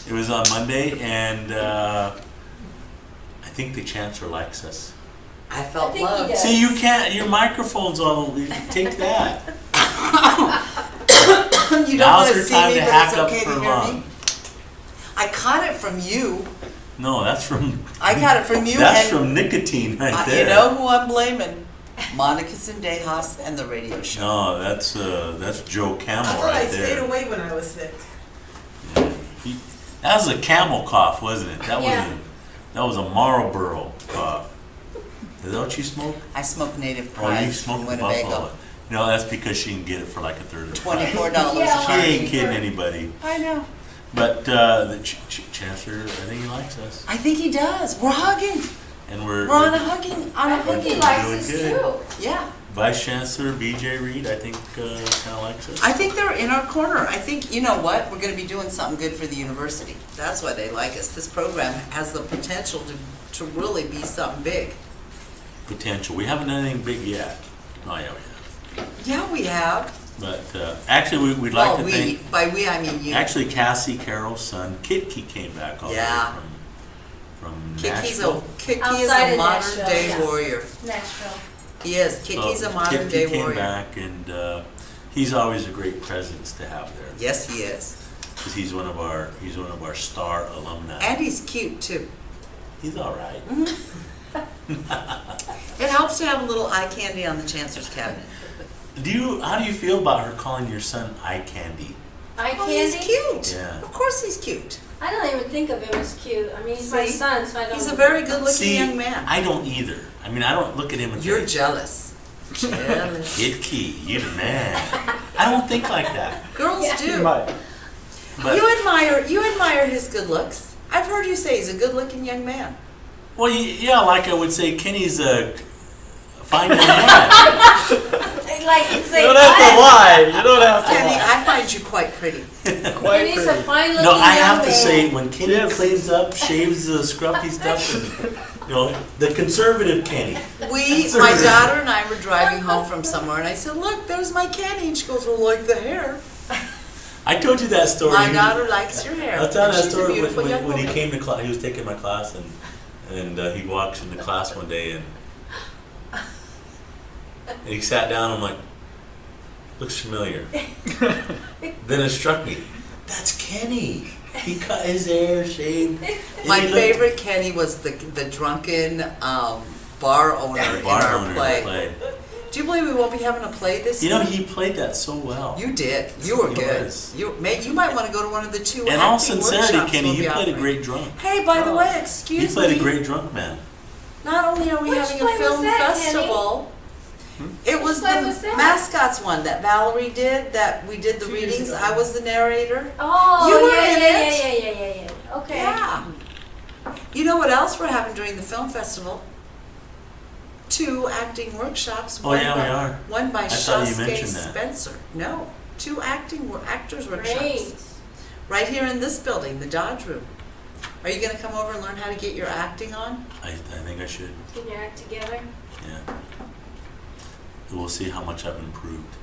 It was on Monday, and I think the Chancellor likes us. I felt I think he love. does. See, you can't, your microphone's on, take that. You don't Now's want to your see time me, to but hack it's up okay to for hear long. me. I caught it from you. No, that's from, I got it from you. that's and from nicotine right there. You know who I'm blaming? Monica Sendejas and the radio show. No, that's Joe I Camel thought I right stayed there. away when I was sick. That was a camel cough, wasn't it? That Yeah. was a Marlboro cough. Is that what you smoke? I smoke Native Oh, you Pride smoke from the Winnebago. Buffalo. No, that's because she can get it for like a third of the price. $24 Yeah. a She pint. ain't kidding anybody. I know. But the Chancellor, I think he likes us, I think he does. We're hugging. and we're We're on a hugging I think he likes us Doing too. Yeah. Vice Chancellor B.J. Reed, I think, kind of likes us. I think they're in our corner. I think, you know what? We're going to be doing something good for the university. That's why they like us. This program has the potential to really be something big. Potential. We haven't done anything big yet. Oh yeah, we have. Yeah, we have. But actually, we'd like to we. thank. By we, I mean you. Actually, Cassie Carroll's son, Kitki, came back all the Yeah. way from Kiki's Nashville. Outside a of modern Nashville, day yeah. warrior. Nashville. He is. Kiki's So a modern Kitki day came warrior. back, and he's always a great presence to have there. Yes, he is. Because he's one of our star alumni. And he's cute too. He's all right. It helps to have a little eye candy on the chancellor's cabinet. How do you feel about her calling your son Eye Candy? Eye Oh, he's candy? cute. Yeah. Of course he's cute. I don't even think of him as cute. I mean, he's my See? son, so I don't. He's a very good looking See, young man. I don't either. I mean, I don't look at him and You're think, jealous. Jealous. Kitki, you the man. I don't think like that. Girls Yeah. You do. might. But You admire his good looks. I've heard you say he's a good looking young man. well, yeah, like I would say, Kenny's a fine young man. Like you say, You don't have to lie. You don't have to Kenny, lie. I find you quite pretty. Quite Kenny's a pretty. fine looking No, I young have to man. say, when Kenny Yes. cleans up, shaves the scruffy stuff, and the conservative Kenny. My daughter and I were driving home from somewhere, and I said, "Look, there's my Kenny," and she goes, "Well, like the hair." I told you that story. My daughter likes your hair. I'll tell that She's a story beautiful young when he woman. came to class. He was taking my class, and he walks into class one day, and he sat down. I'm like, looks familiar. Then it struck me, that's Kenny. He cut his hair, shaved. and My he looked- favorite Kenny was the drunken bar owner in bar our owner in play. the play. Do you believe we won't be having a play this You year? know, he played that so well. You did. You were He good. was. You might want to go to one of the two In all acting sincerity, workshops Kenny, we'll you be played a offering. great drunk. Hey, by the way, You excuse played me. a great drunk man. Not only are we Which having a play was film that, Kenny? festival, it was Which play the was that? mascots one that Valerie did. That we did the 2 years readings. ago. I was the narrator. Oh, You were yeah, in yeah, it. yeah. Okay. Yeah. You know what else we're having during the film festival? 2 acting workshops. Oh, yeah, we are. One by I thought you Shasuke mentioned that. Spencer. No, 2 actors workshops. Great. Right here in this building, the Dodge Room. Are you going to come over and learn how to get your acting on? I think I should. Can you act together? Yeah. We'll see how much I've improved.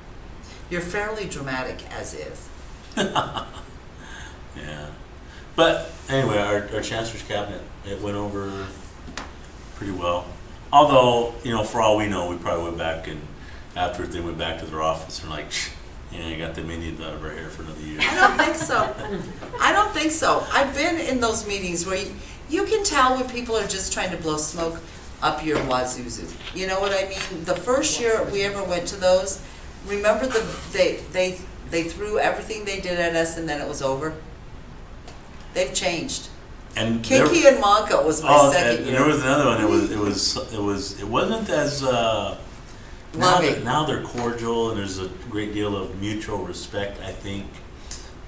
You're fairly dramatic as is. Yeah. But anyway, our Chancellor's Cabinet, it went over pretty well. Although, you know, for all we know, we probably went back and afterwards they went back to their office and like, yeah, I got them Indians out of our hair for another year. I don't think so. I don't think so. I've been in those meetings where you can tell when people are just trying to blow smoke up your wazoo. You know what I mean? The first year we ever went to those, remember they threw everything they did at us and then it was over? They've changed. And Kiki and Monka was my second and year. there was another one. It wasn't as Loving. now they're cordial and there's a great deal of mutual respect, I think.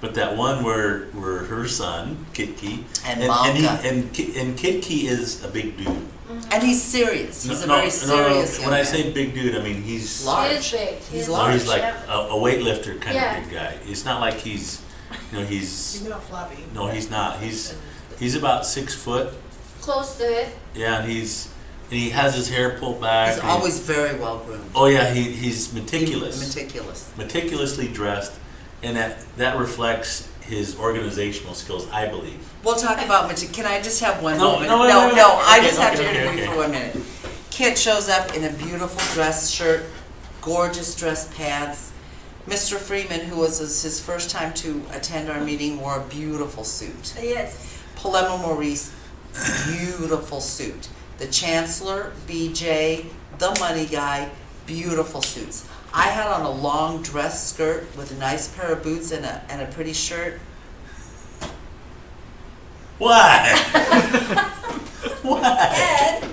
But that one where her son Kitki And and Monka. and Kitki is a big dude. And he's serious. He's a very serious young When I man. say big dude, I mean he's Large. He is big. He's no, large. he's like Yeah. a weightlifter kind Yeah. of big guy. It's not like he's, you know, he's He's not floppy. no, he's not. He's about 6 foot. Close to it. Yeah, and he has his hair pulled back. He's and he- always very well groomed. Oh yeah, he's meticulous, Meticulous. meticulously dressed, and that reflects his organizational skills, I believe. We'll talk about Can I just have one No, moment? no, wait, no, wait, wait. I Okay, just have to okay, interview okay. for 1 minute. Kit shows up in a beautiful dress shirt, gorgeous dress pants. Mr. Freeman, who was his first time to attend our meeting, wore a beautiful suit. Yes. Paloma Maurice, beautiful suit. The Chancellor, BJ, the money guy, beautiful suits. I had on a long dress skirt with a nice pair of boots and a pretty shirt. Why? Why? Ed.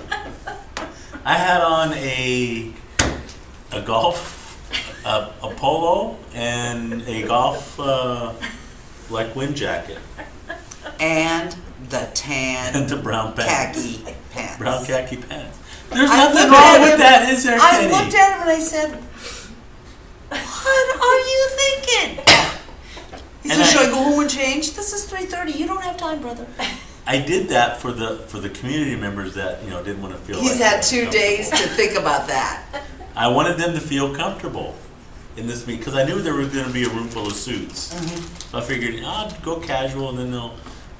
I had on a golf, a polo, and a golf like wind jacket, And the tan and the brown pants, khaki pants. brown khaki pants. There's I nothing looked wrong at with him- that, is there, I Kenny? looked at him and I said, "What are you thinking?" He And said, I- "Should I go home and change? This is 3:30. You don't have time, brother." I did that for the community members that, you know, didn't want to feel. He's like had they were 2 days to comfortable. think about that. I wanted them to feel comfortable in this meeting because I knew there was going to be a room full of suits. Mm-hmm. So I figured, I'll go casual, and then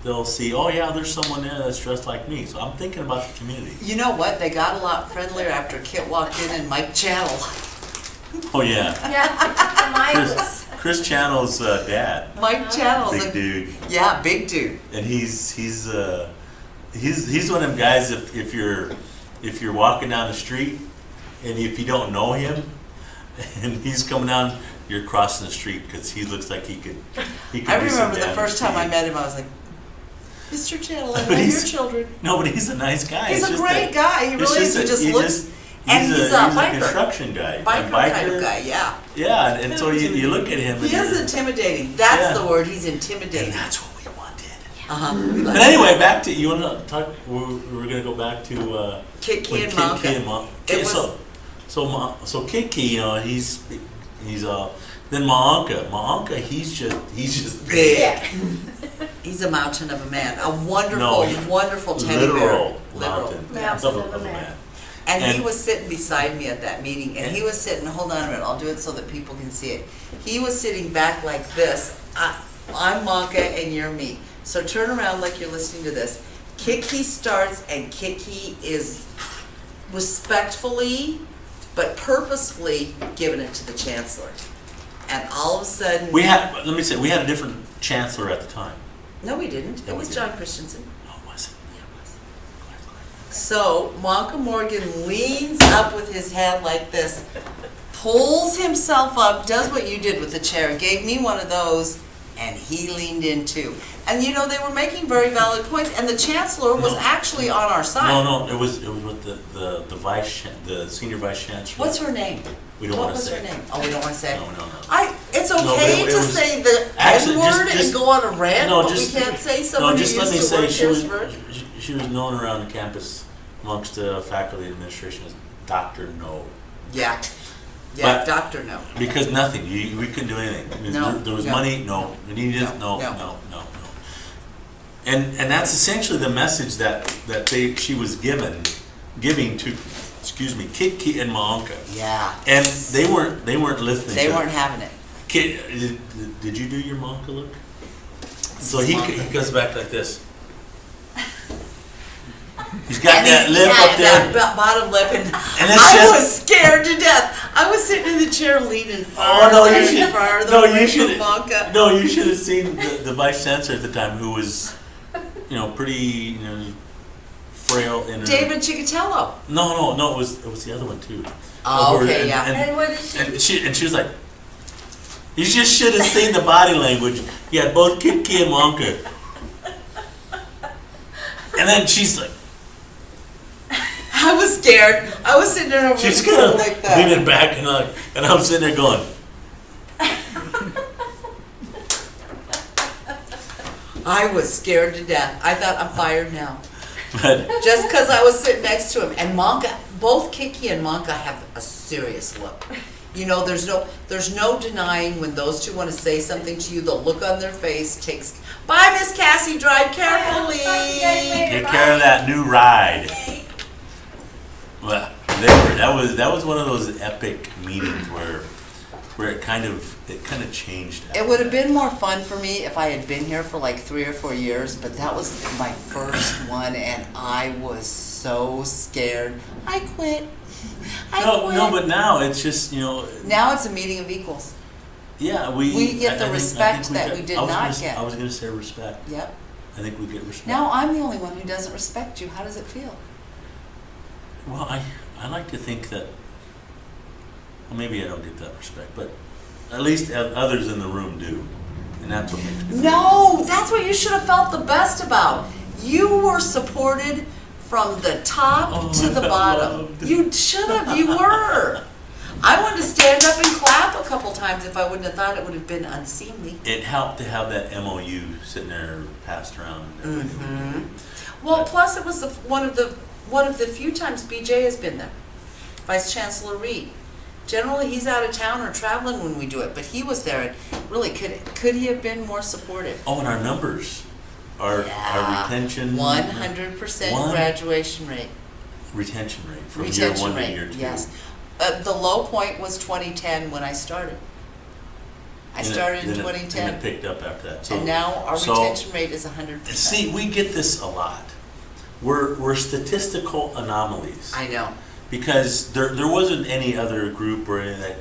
they'll see, oh yeah, there's someone there that's dressed like me. So I'm thinking about the community. You know what? They got a lot friendlier after Kit walked in and Mike Channel. Oh yeah, Yeah. Mine was. Chris Channel's dad, Mike Channel's big a dude, yeah, big dude. and he's one of them guys. If you're walking down the street, and if you don't know him, and he's coming down, you're crossing the street because he looks like he could. I do some remember the damage first to time I you. met him, I was like, "Mr. Channel, I But know your he's- children." No, but he's a nice guy. He's It's a just great guy. He it's really is. He just looks and he's a biker. construction guy. biker A kind of guy. Yeah, Yeah, and so you look at him. he and is you're- intimidating. That's Yeah. the word. He's and intimidating. that's what we wanted. We But like anyway, back to you want to talk. We're gonna go back to Kiki when and Kiki Monka. and Monka. It was- So Kiki, you know, he's then Monka, he's just big. Big. He's a mountain of a man. A wonderful, No, he- wonderful teddy bear. Literal Literal. mountain Mountain of a of a man. man. And he And- was sitting beside me at that meeting, and he And- was sitting, hold on a minute, I'll do it so that people can see it. He was sitting back like this. I'm Monka and you're me. So turn around like you're listening to this. Kiki starts, and Kiki is respectfully but purposefully giving it to the chancellor. And all of a sudden, We had a different chancellor at the time. no, we didn't. Yeah, It we was did. John Christensen. Oh, was it? Yeah, it was. So Monka Morgan leans up with his head like this, pulls himself up, does what you did with the chair, gave me one of those, and he leaned in too. And you know, they were making very valid points, and the chancellor was No. actually on our side. No, it was with the senior vice chancellor. What's her name? We don't What wanna was say. her name? Oh, we don't want to say. No. It's No, but okay it to was- say the Actually, N-word just- and go on a rant, No, but just- we can't say No, someone who just let me used to say, work she was, here. she was known around the campus amongst the faculty and administration as Dr. No. Yeah, But- Doctor No. Because nothing, we couldn't do anything. I mean, No, there was no. money, no. We needed, No, no. no. And that's essentially the message that she was giving to, Kitki and Maonka. Yeah. And they weren't listening. They to weren't it. having it. Did you do your Maonka look? So he goes back like this. He's got that lip up there. That bottom lip, and it's I just- was scared to death. I was sitting in the chair leaning Oh farther no, you and should. farther No, away you from should. Monka. No, you should have seen the vice chancellor at the time, who was, pretty, frail in her. David Chicatello. No. It was the other one too. Oh, Over- okay, yeah. And what did she? And she was like, you just should have seen the body language. You had both Kitki and Monka. And then she's like, I was scared. I was sitting there she's over kind of like that. leaning back and I'm sitting there going, I was scared to death. I thought, I'm fired now. but Just because I was sitting next to him. And Monka, both Kiki and Monka have a serious look. You know, there's no denying when those two want to say something to you, the look on their face takes, bye Miss Cassie, drive carefully. take care of that new ride. Well, that was one of those epic meetings where it kind of changed. It would have been more fun for me if I had been here for like 3 or 4 years, but that was my first one and I was so scared. I quit. I quit. No, but now it's just Now it's a meeting of equals. yeah We get the I think respect that we did not get. I was gonna say respect. Yep. I think we get respect. Now I'm the only one who doesn't respect you. How does it feel? Well, I like to think that, well, maybe I don't get that respect, but at least others in the room do, and that's what makes me feel. No, that's what you should have felt the best about. You were supported from the top Oh, to the I bottom. loved. You should have. You were. I wanted to stand up and clap a couple times if I wouldn't have thought it would have been unseemly. It helped to have that MOU sitting there passed around. And everything. Well, plus it was one of the few times BJ has been there, Vice Chancellor Reed. Generally, he's out of town or traveling when we do it, but he was there. And really, could he have been more supportive? Oh, and our numbers, our retention. 100% One- graduation rate. Retention rate from year Retention one to rate, year two. yes. The low point was 2010 when I started. I started in 2010. And it picked up after that. So, And now our so- retention rate is 100%. See, we get this a lot. We're statistical anomalies. I know. Because there wasn't any other group or anything that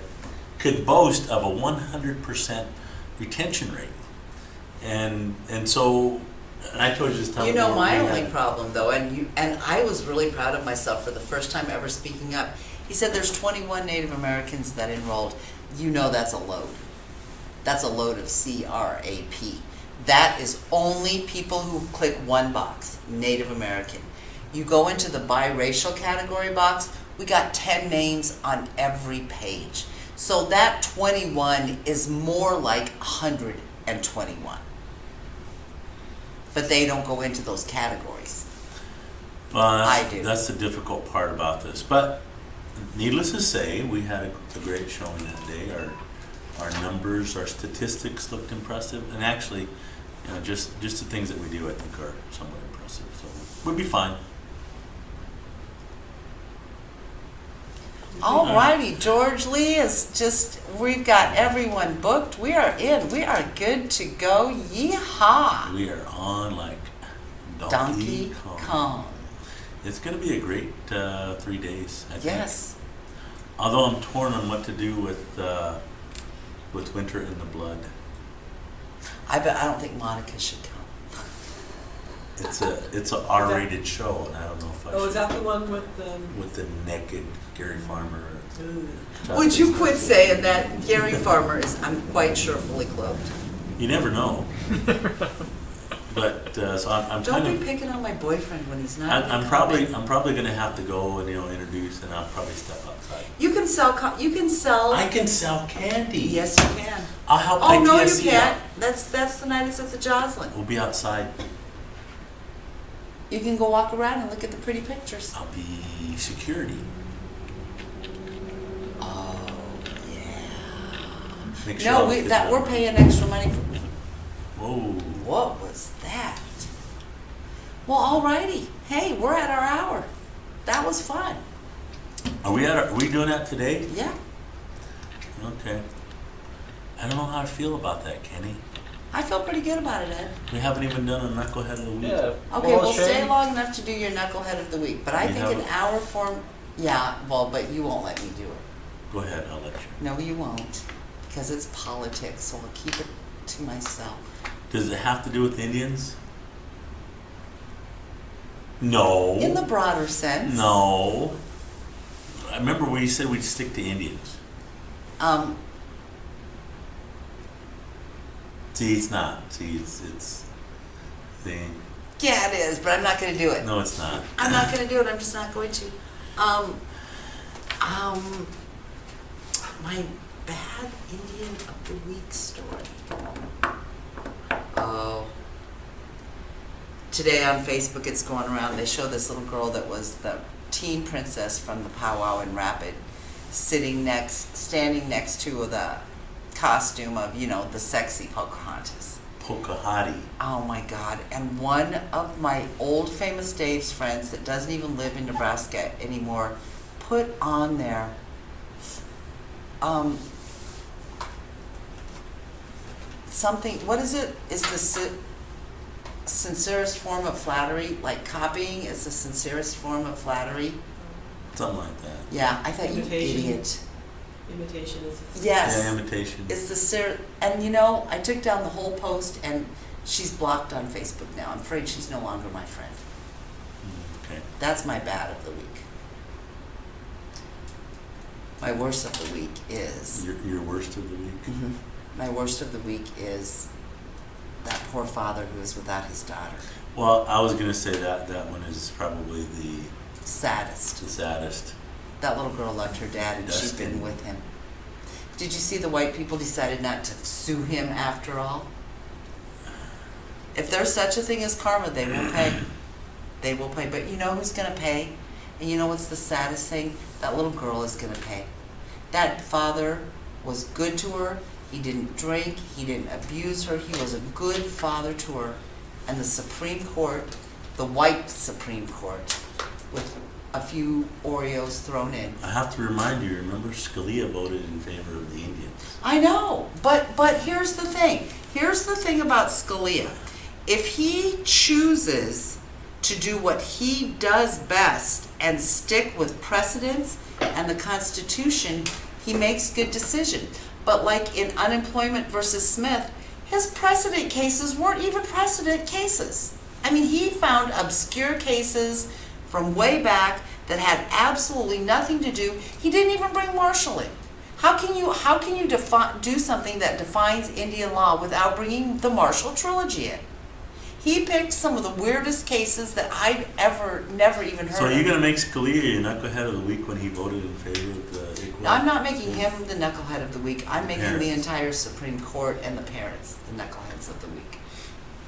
could boast of a 100% retention rate. And so, and I told you this time. You know, we my had- only problem though, and I was really proud of myself for the first time ever speaking up. He said there's 21 Native Americans that enrolled. You know that's a load. That's a load of CRAP. That is only people who click one box, Native American. You go into the biracial category box, we got 10 names on every page. So that 21 is more like 121. But they don't go into those categories. Well, I do. That's the difficult part about this. But needless to say, we had a great showing that day. Our numbers, our statistics looked impressive, and actually, just the things that we do, I think, are somewhat impressive. So we'll be fine. Alrighty, George Lee is we've got everyone booked. We are in. We are good to go. Yeehaw! We are on like Donkey Kong. It's going to be a great 3 days, I think. Yes. Although I'm torn on what to do with Winter in the Blood. I don't think Monica should come. it's a R-rated show, and I don't know if I Oh, is should, that the one with the? with the naked Gary Farmer. Would you quit saying that Gary Farmer is, I'm quite sure, fully clothed? You never know. But so I'm Don't kind be of. picking on my boyfriend when he's not. I'm coming. probably gonna have to go and introduce, and I'll probably step outside. You can sell, you can sell. I can sell candy. Yes, you can. I'll help Oh, no, you ITSC out. can't. That's the night it's at the Joslin. We'll be outside. You can go walk around and look at the pretty pictures. I'll be security. Oh, yeah. Make sure No, I'll get we're paying extra money for. Whoa. What was that? Well, alrighty. Hey, we're at our hour. That was fun. Are we doing that today? Yeah. Okay. I don't know how I feel about that, Kenny. I feel pretty good about it, Ed. We haven't even done a knucklehead of the week. Yeah. Okay, well, Shane, stay long enough to do your knucklehead of the week, but I You think have an it. hour form, yeah, well, but you won't let me do it. Go ahead, I'll let you. No, you won't, because it's politics, so I'll keep it to myself. Does it have to do with Indians? No. In the broader sense. No. I remember we said we'd stick to Indians. See, it's not. See, it's the. Yeah, it is, but I'm not gonna do it. No, it's not. I'm not gonna do it, I'm just not going to. My bad Indian of the week story. Oh. Today on Facebook, it's going around, they show this little girl that was the teen princess from the powwow in Rapid, standing next to the costume of, the sexy Pocahontas. Pocahontas. Oh my God. And one of my old famous Dave's friends that doesn't even live in Nebraska anymore put on there something, what is it? Is the sincerest form of flattery? Like copying is the sincerest form of flattery? Something like that. Yeah, I thought, you Imitation. idiot. Imitation is. Yes. Yeah, imitation. It's the and I took down the whole post and she's blocked on Facebook now. I'm afraid she's no longer my friend. Okay. That's my bad of the week. My worst of the week is, Your worst of the week? my worst of the week is that poor father who is without his daughter. Well, I was gonna say that one is probably the Saddest. saddest. That little girl loved her dad and she'd Dustin. been with him. Did you see the white people decided not to sue him after all? If there's such a thing as karma, they will pay. They will pay. But you know who's going to pay? And you know what's the saddest thing? That little girl is going to pay. That father was good to her. He didn't drink. He didn't abuse her. He was a good father to her. And the Supreme Court, the white Supreme Court, with a few Oreos thrown in. I have to remind you, remember Scalia voted in favor of the Indians. I know, but here's the thing. Here's the thing about Scalia. If he chooses to do what he does best and stick with precedents and the Constitution, he makes good decisions. But like in Unemployment versus Smith, his precedent cases weren't even precedent cases. I mean, he found obscure cases from way back that had absolutely nothing to do. He didn't even bring Marshall in. How can you do something that defines Indian law without bringing the Marshall trilogy in? He picked some of the weirdest cases that I'd never even heard So are you of. going to make Scalia your knucklehead of the week when he voted in favor of the equal? I'm not making him the knucklehead of the week. I'm making the Parents. entire Supreme Court and the parents the knuckleheads of the week.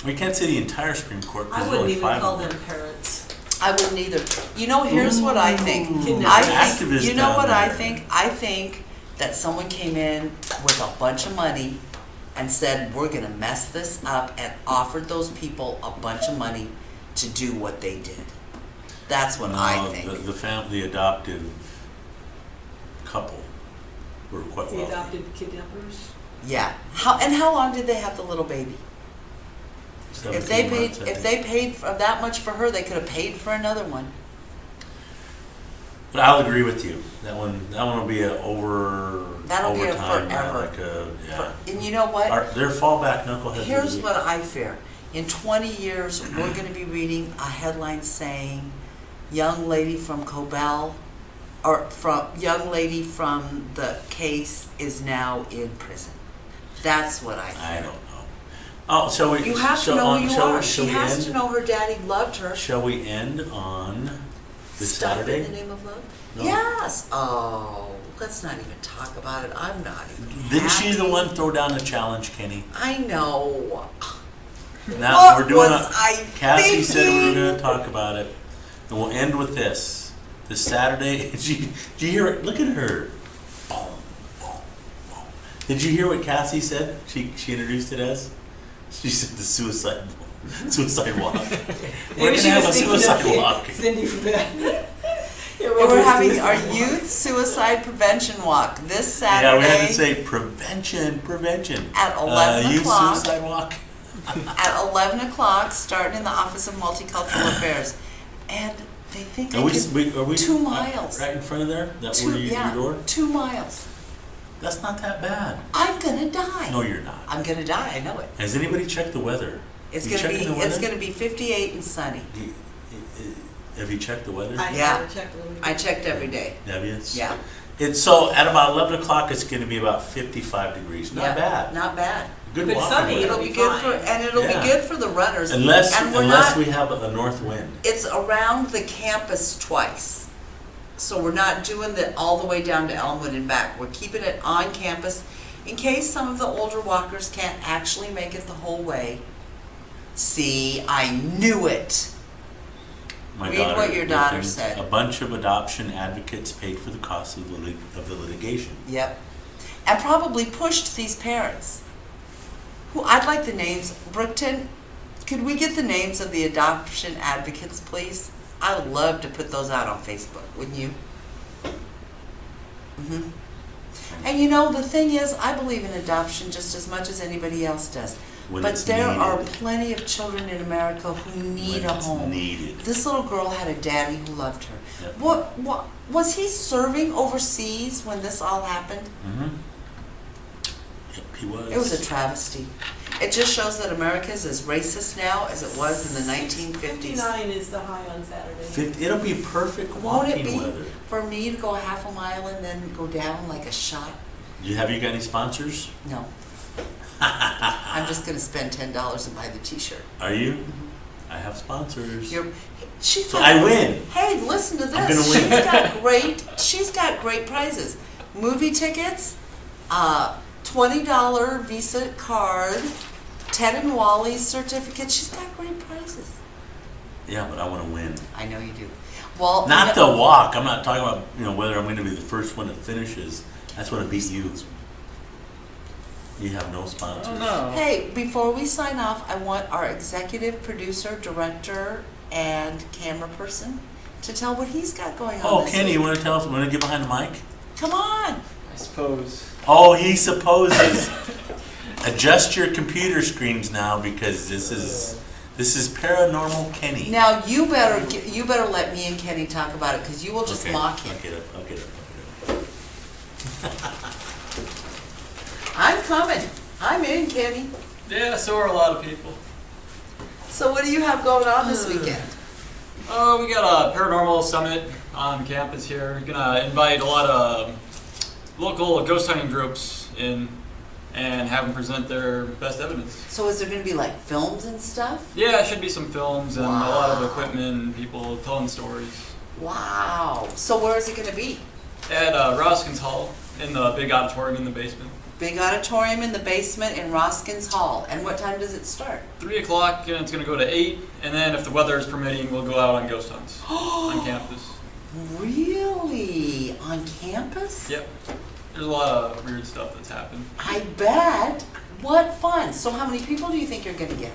We can't say the entire Supreme Court I because there's wouldn't only even 5 call of them them. parents. I wouldn't either. You know, here's what I think. Kidnappers. I think, Activists you know down what I there. think? I think that someone came in with a bunch of money and said, we're gonna mess this up, and offered those people a bunch of money to do what they did. That's what I No, think. the adoptive couple were quite The wealthy. adopted kidnappers. Yeah. How long did they have the little baby? If 17 they months, I think. paid for that much for her, they could have paid for another one. But I'll agree with you. That one will be That'll be a overtime, forever. like a, yeah. And you know what? Their fallback knuckleheads. Here's of the what I fear. In 20 years, we're gonna be reading a headline saying, young lady from Cobell, or young lady from the case is now in prison. That's what I think. I don't know. Oh, shall we? You have to shall- know on- who you shall- are. shall She we has end- to know her daddy loved her. Shall we end on this Stuff Saturday? in the name of love? No. Yes. Oh, let's not even talk about it. I'm not even Didn't she the happy. one throw down the challenge, Kenny? I know. Now What we're doing was I Cassie said we were thinking? going to talk about it, and we'll end with this. This Saturday, did you hear it? Look at her. Boom, boom, boom. Did you hear what Cassie said? She introduced it as. She said the suicide walk. We're Maybe gonna she have a was thinking suicide of walk. Cindy for that. Yeah, And we're having our youth suicide prevention walk this Yeah, we had to Saturday say prevention. at 11 Youth o'clock. suicide walk. At 11 o'clock, starting in the Office of Multicultural Affairs. And they think Are they we, can, are we 2 miles. right in front of there? That where your door? 2 miles. That's not that bad. I'm gonna die. No, you're not. I'm gonna die, I know it. Has anybody checked the weather? It's You gonna be, checking the it's weather? gonna be 58 and sunny. Have you checked the weather? I Yeah. never checked a little bit. I checked every day. Have you? Yeah. It's so at about 11 o'clock. It's going to be about 55 degrees. Not Yeah, bad. Not bad. Good But walking sunny, weather. It'll It'll be be good for, fine. and it'll Yeah. be good for the runners. Unless and we're unless not, we have a north wind. it's around the campus twice. So we're not doing the all the way down to Elmwood and back. We're keeping it on campus in case some of the older walkers can't actually make it the whole way. See, I knew it. My Read daughter, what your daughter within said. A bunch of adoption advocates paid for the cost of the litigation. Yep. And probably pushed these parents. Who, I'd like the names. Brookton, could we get the names of the adoption advocates, please? I would love to put those out on Facebook, wouldn't you? hmm And you know, the thing is, I believe in adoption just as much as anybody else does. When But it's there are needed. plenty of children in America who need When a it's home. needed. This little girl had a daddy who loved her. Yep. What was he serving overseas when this all happened? Mm-hmm. Yep, he was. It was a travesty. It just shows that America is as racist now as it was in the 1950s. 59 is the high on Saturday. It'll be perfect Won't it walking be weather. for me to go a half a mile and then go down like a shot? Have you got any sponsors? No. I'm just gonna spend $10 and buy the T-shirt. Are you? I have sponsors. She's So got, I win. Hey, listen to this. I'm gonna win. She's got great prizes. Movie tickets, $20 Visa card, Ted and Wally's certificate. She's got great prizes. Yeah, but I want to win. I know you do. Well, Not you know- the walk. I'm not talking about whether I'm going to be the first one that finishes. That's when I beat you. You have no sponsors. Oh, no. Hey, before we sign off, I want our executive producer, director, and camera person to tell what he's got going on. Oh, this Kenny, week. you want to tell us? Want to get behind the mic? Come on. I suppose. Oh, he supposes. Adjust your computer screens now because this is paranormal Kenny. Now you better let me and Kenny talk about it because you will just Okay, mock him. I'll get up. I'm coming. I'm in, Kenny. Yeah, so are a lot of people. So what do you have going on this weekend? Oh, we got a paranormal summit on campus here. We're gonna invite a lot of local ghost hunting groups in and have them present their best evidence. So is there going to be like films and stuff? Yeah, it should be some films and a lot of Wow. equipment and people telling stories. Wow. So where is it going to be? At Roskins Hall in the big auditorium in the basement. Big auditorium in the basement in Roskins Hall. And what time does it start? 3 o'clock and it's gonna go to 8, and then if the weather is permitting, we'll go out on ghost hunts on campus. Really? On campus? Yep. There's a lot of weird stuff that's happened. I bet. What fun. So how many people do you think you're going to get?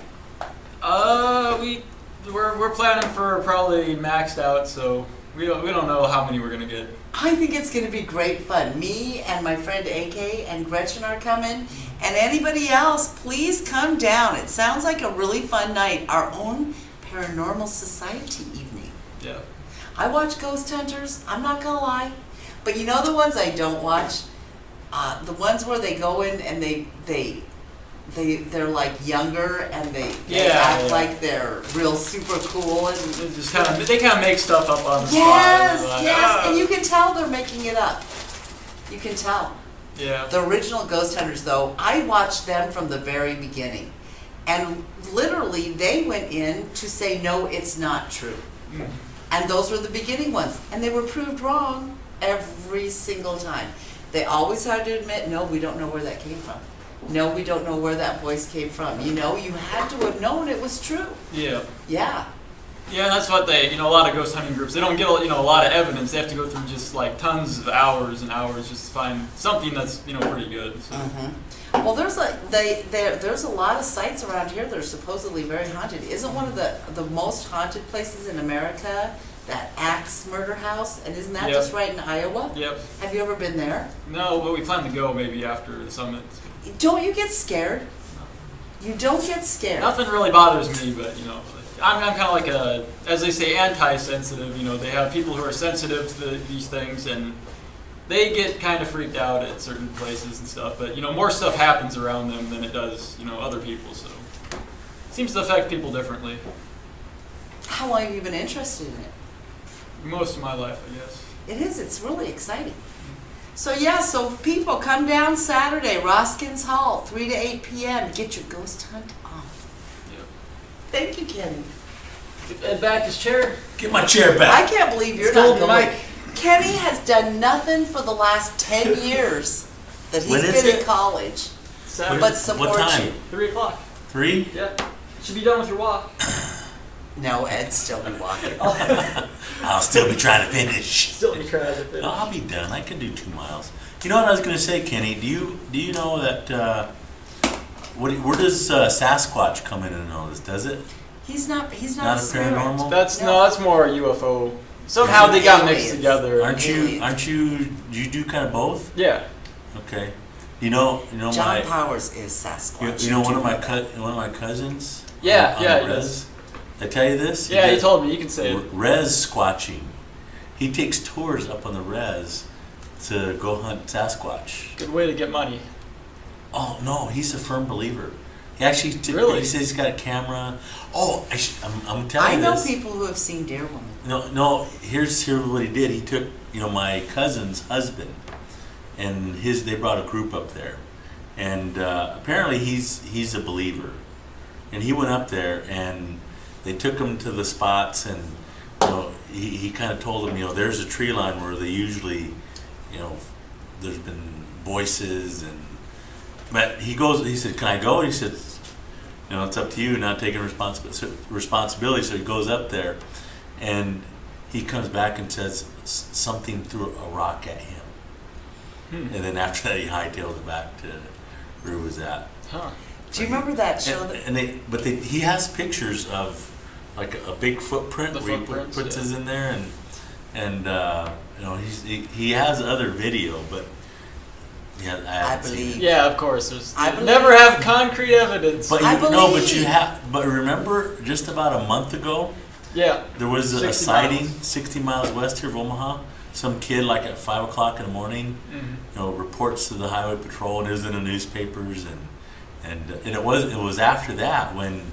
We're planning for probably maxed out, so we don't know how many we're gonna get. I think it's going to be great fun. Me and my friend AK and Gretchen are coming. And anybody else, please come down. It sounds like a really fun night. Our own Paranormal Society evening. Yeah. I watch Ghost Hunters, I'm not gonna lie. But you know the ones I don't watch? The ones where they go in and they they're like younger and they Yeah, act yeah. like they're real super cool and They kind of make stuff up on the yes, spot. yes, and you can tell they're making it up. You can tell. Yeah. The original Ghost Hunters, though, I watched them from the very beginning. And literally, they went in to say, no, it's not true. Mm. And those were the beginning ones. And they were proved wrong every single time. They always had to admit, no, we don't know where that came from. No, we don't know where that voice came from. You know, you had to have known it was true. Yeah. Yeah. Yeah, that's what they, a lot of ghost hunting groups, they don't get, a lot of evidence. They have to go through just like tons of hours and hours just to find something that's, pretty good. So. Well, there's there's a lot of sites around here that are supposedly very haunted. Isn't one of the most haunted places in America that Axe Murder House? And isn't that Yep. just right in Iowa? Yep. Have you ever been there? No, but we plan to go maybe after the summit. Don't you get scared? You don't get scared. Nothing really bothers me, but I'm kind of like as they say, anti-sensitive. They have people who are sensitive to these things, and they get kind of freaked out at certain places and stuff. But more stuff happens around them than it does, other people. So it seems to affect people differently. How long have you been interested in it? Most of my life, I guess. It is. It's really exciting. So yeah, so people come down Saturday, Roskins Hall, 3 to 8 p.m. Get your ghost hunt on. Yep. Thank you, Kenny. Give Ed back his chair. Get my chair I back. can't believe you're Let's go not with going. Mike. Kenny has done nothing for the last 10 years that he's When is been in it? college, Saturday, but What support time? you. 3 o'clock. 3? Yeah. Should be done with your walk. No, Ed's still be walking. I'll still be trying to finish. Still in traffic. No, I'll be done. I can do 2 miles. You know what I was going to say, Kenny? Do you know that? Where does Sasquatch come in and all this? Does it? He's not a Not a spirit. paranormal? That's more UFO. Somehow Those they are got aliens. mixed together. Aren't you? Do you do kind of both? Yeah. Okay. You know John my. Powers is Sasquatch. You know one Do of my that. one of my cousins. Yeah, on yeah, the he res. does. I tell you this. Yeah, he does told me. You can say it. Res squatching. He takes tours up on the res to go hunt Sasquatch. Good way to get money. Oh no, he's a firm believer. He actually Really? he says he's got a camera. Oh, I'm telling I you know this. people who have seen Deer Woman. No. Here's what he did. He took my cousin's husband, and they brought a group up there, and apparently he's a believer, and he went up there and they took him to the spots, and he kind of told them there's a tree line where they usually there's been voices but he said, can I go? And he said, it's up to you, not taking responsibility. So he goes up there, and he comes back and says something threw a rock at him. And then after that, he hightailed it back to where he was at. Huh. Do you remember that show? He has pictures of like a big footprint The where footprints, he puts yeah. us in there, and he has other video, but yeah, I haven't seen believe- it. Yeah, of course. There's I you believe- never have concrete evidence. But I but you believe. have. But remember, just about a month ago, yeah. there was a 60 sighting miles. 60 miles west here of Omaha. Some kid, like at 5 o'clock in the morning, Mhm. reports to the highway patrol, and it was in the newspapers, and it was after that when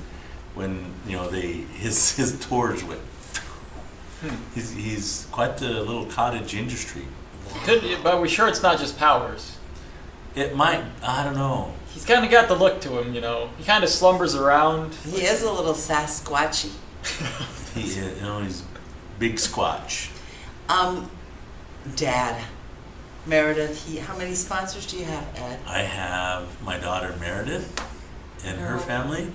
his tours went. He's quite the little cottage industry. But we're sure it's not just Powers. It might, I don't know. He's kind of got the look to him, He kind of slumbers around. He is a little Sasquatchy. He's big squatch. Dad, Meredith, how many sponsors do you have, Ed? I have my daughter Meredith and her family.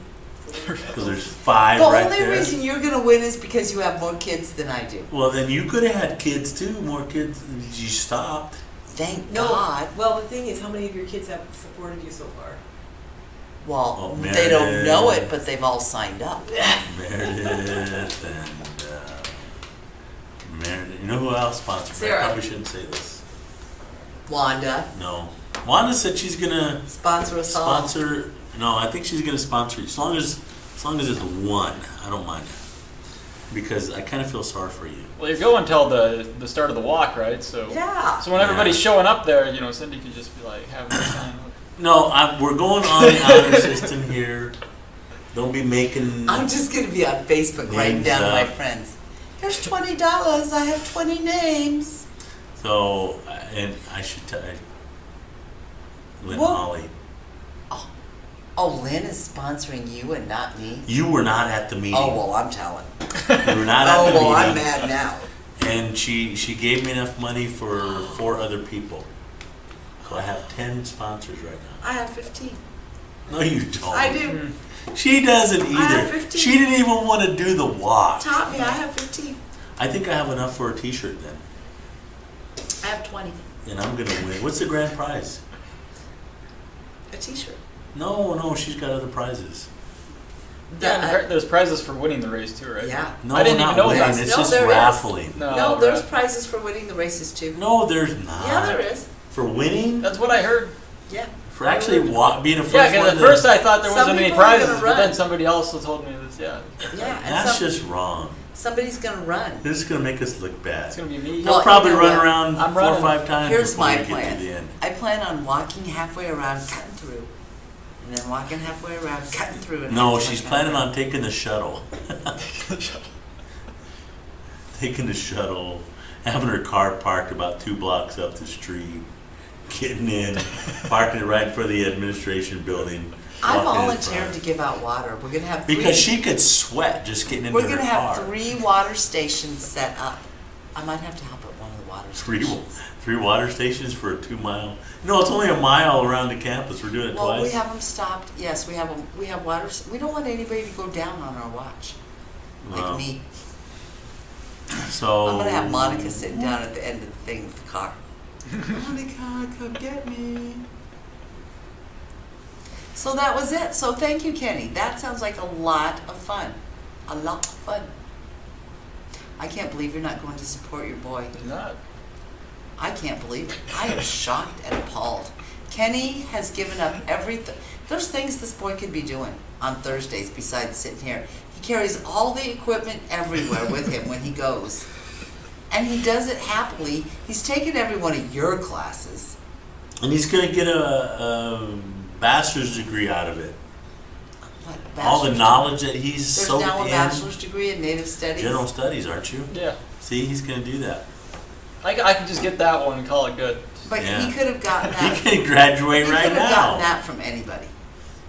So there's 5 The right only there. reason you're going to win is because you have more kids than I do. Well, then you could have had kids too, more kids. You stopped. Thank No. God. Well, the thing is, how many of your kids have supported you so far? Well, Oh, they don't know Meredith. it, but they've all signed up. Meredith and Meredith. You know who else sponsored me? I Sarah. probably shouldn't say this. Wanda, No. Wanda said she's gonna sponsor us all. sponsor. No, I think she's gonna sponsor you. As long as it's one, I don't mind. Because I kind of feel sorry for you. Well, you're going until the start of the walk, right? So Yeah. So when everybody's Yeah. showing up there, Cindy could just be like having a sign. No, we're going on the honor system here. Don't be making. I'm just gonna be on Facebook writing Names down my up. friends. There's $20. I have 20 names. So, and I should tell Lynn What? Holly. Oh, Lynn is sponsoring you and not me. You were not at the meeting. Oh well, I'm telling. You were not at Oh the well, I'm meeting. mad now. And she gave me enough money for 4 other people. So I have 10 sponsors right now. I have 15. No, you don't. I do. She doesn't either. have 15. She didn't even want to do the walk. Taught me, I have 15. I think I have enough for a T-shirt then, I have 20. and I'm gonna win. What's the grand prize? A t-shirt. No, she's got other prizes. Yeah, and there's prizes for winning the race too, right? Yeah. No, I didn't not even know winning. that. It's No, just there is. raffling. No, there's right. prizes for winning the races too. No, there's not. Yeah, there is. For winning? That's what I heard. Yeah. For actually being a first Yeah, one because at to- first I thought there Some wasn't any people are gonna prizes, but then run. somebody else told me that, yeah, Yeah, and That's just wrong. somebody's gonna run. This is gonna make us look bad. it's going to be me. Well, He'll probably you know run what? around I'm 4 or running. 5 times Here's before my we get plan. to the end. I plan on walking halfway around, cutting through, and then walking halfway around, cutting through. And No, halfway she's back planning around. on taking the shuttle. Taking the shuttle, having her car parked about 2 blocks up the street, getting in, parking it right in front of the administration building. I walking in volunteered front. to give out water. We're gonna have Because she could sweat just getting into We're her gonna car. have 3 water stations set up. I might have to help at one of the water Three stations. water stations for a 2 mile. No, it's only a mile around the campus. We're doing it Well, twice. we have them stopped. Yes, we have them. We have water. We don't want anybody to go down on our watch, like Well, me. So I'm gonna have Monica sitting down at the end of the thing with the car. Monica, come get me. So that was it. So thank you, Kenny. That sounds like a lot of fun. A lot of fun. I can't believe you're not going to support your boy. It's not. I can't believe it. I am shocked and appalled. Kenny has given up everything. There's things this boy could be doing on Thursdays besides sitting here. He carries all the equipment everywhere with him when he goes. And he does it happily. He's taken every one of your classes. and he's gonna get a bachelor's degree out of it. What, All the bachelor's knowledge that he's degree? soaked There's now a in. bachelor's degree in Native Studies. General studies, aren't you? Yeah. See, he's gonna do that. I can just get that one and call it good. But Yeah. he could have gotten that. He can graduate he right could have gotten now. that from anybody.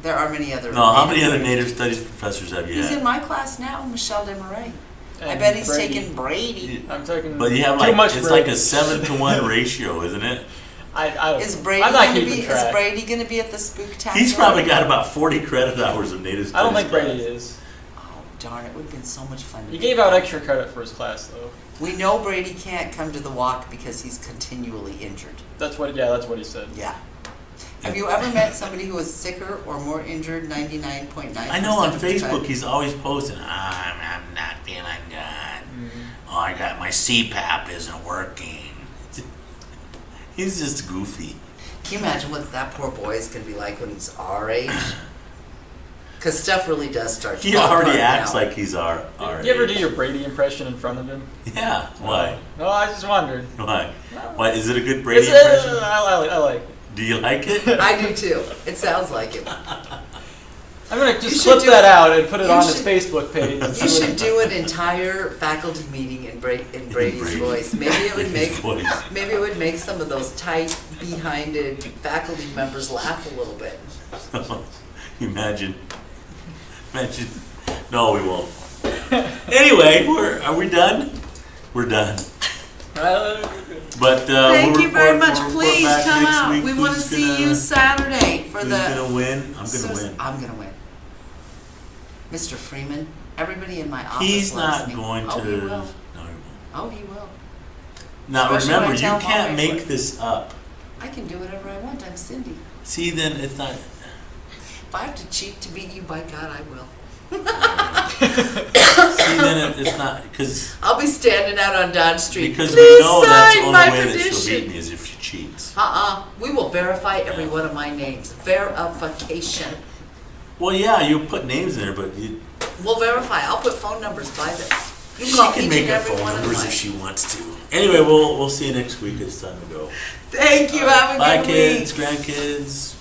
There are many other. No, how many other native studies professors have you He's in had? my class now, Michelle Desmarais. I And bet he's Brady. taking Brady. I'm taking But you have too like much it's like Brady. a 7-to-1 ratio, isn't it? I don't Is know. Brady I'm not gonna keeping be? track. Is Brady gonna be at the Spooktacular? He's probably got about 40 credit hours of native studies. I don't think Brady class. is. Oh darn! It would have been so much fun. To He be gave there. out extra credit for his class though. We know Brady can't come to the walk because he's continually injured. That's what he said. Yeah. Have you ever met somebody who was sicker or more injured? 99.9%. I know on of the time? Facebook he's always posting, I'm not feeling good. Oh, I got my CPAP isn't working. He's just goofy. Can you imagine what that poor boy is gonna be like when he's our age? Because stuff really does start. He falling already apart acts now. like he's our You ever age. do your Brady impression in front of him? Yeah, why? No, I just wondered. Why? Why? Is it a good Brady It's, impression? I like it. Do you like it? I do too. It sounds like it. I'm gonna You just should clip do that it. out and put it You on his should- Facebook page. You should do an entire faculty meeting in Brady's Brady. voice. Maybe it would make Voice. maybe it would make some of those tight behind faculty members laugh a little bit. Imagine. No, we won't. Anyway, are we done? We're done. But Thank we'll you very report- much. we'll report Please back come next out. week We want to who's see gonna- you Saturday for Who's the. gonna win? I'm gonna win. I'm gonna win. Mr. Freeman, everybody in my office He's loves not me. going to. Oh, he will. No, he won't. Oh, he will. Now Especially when I remember, you tell him I'll can't wait for make it. this up. I can do whatever I want. I'm Cindy. See, then it's not. If I have to cheat to beat you, by God, I will. See, then it's not because I'll be standing out on Dodge Street. because we Please know that's the sign only my way that she'll petition. beat me is if she cheats. We will verify every one of my names. Verification. Well, yeah, you put names in there, but you, We'll verify. I'll put phone numbers by them. You she call can each make and up every phone one of numbers mine. if she wants to. Anyway, we'll see you next week. It's time to go. Thank you. Have a Bye, good kids, week. grandkids.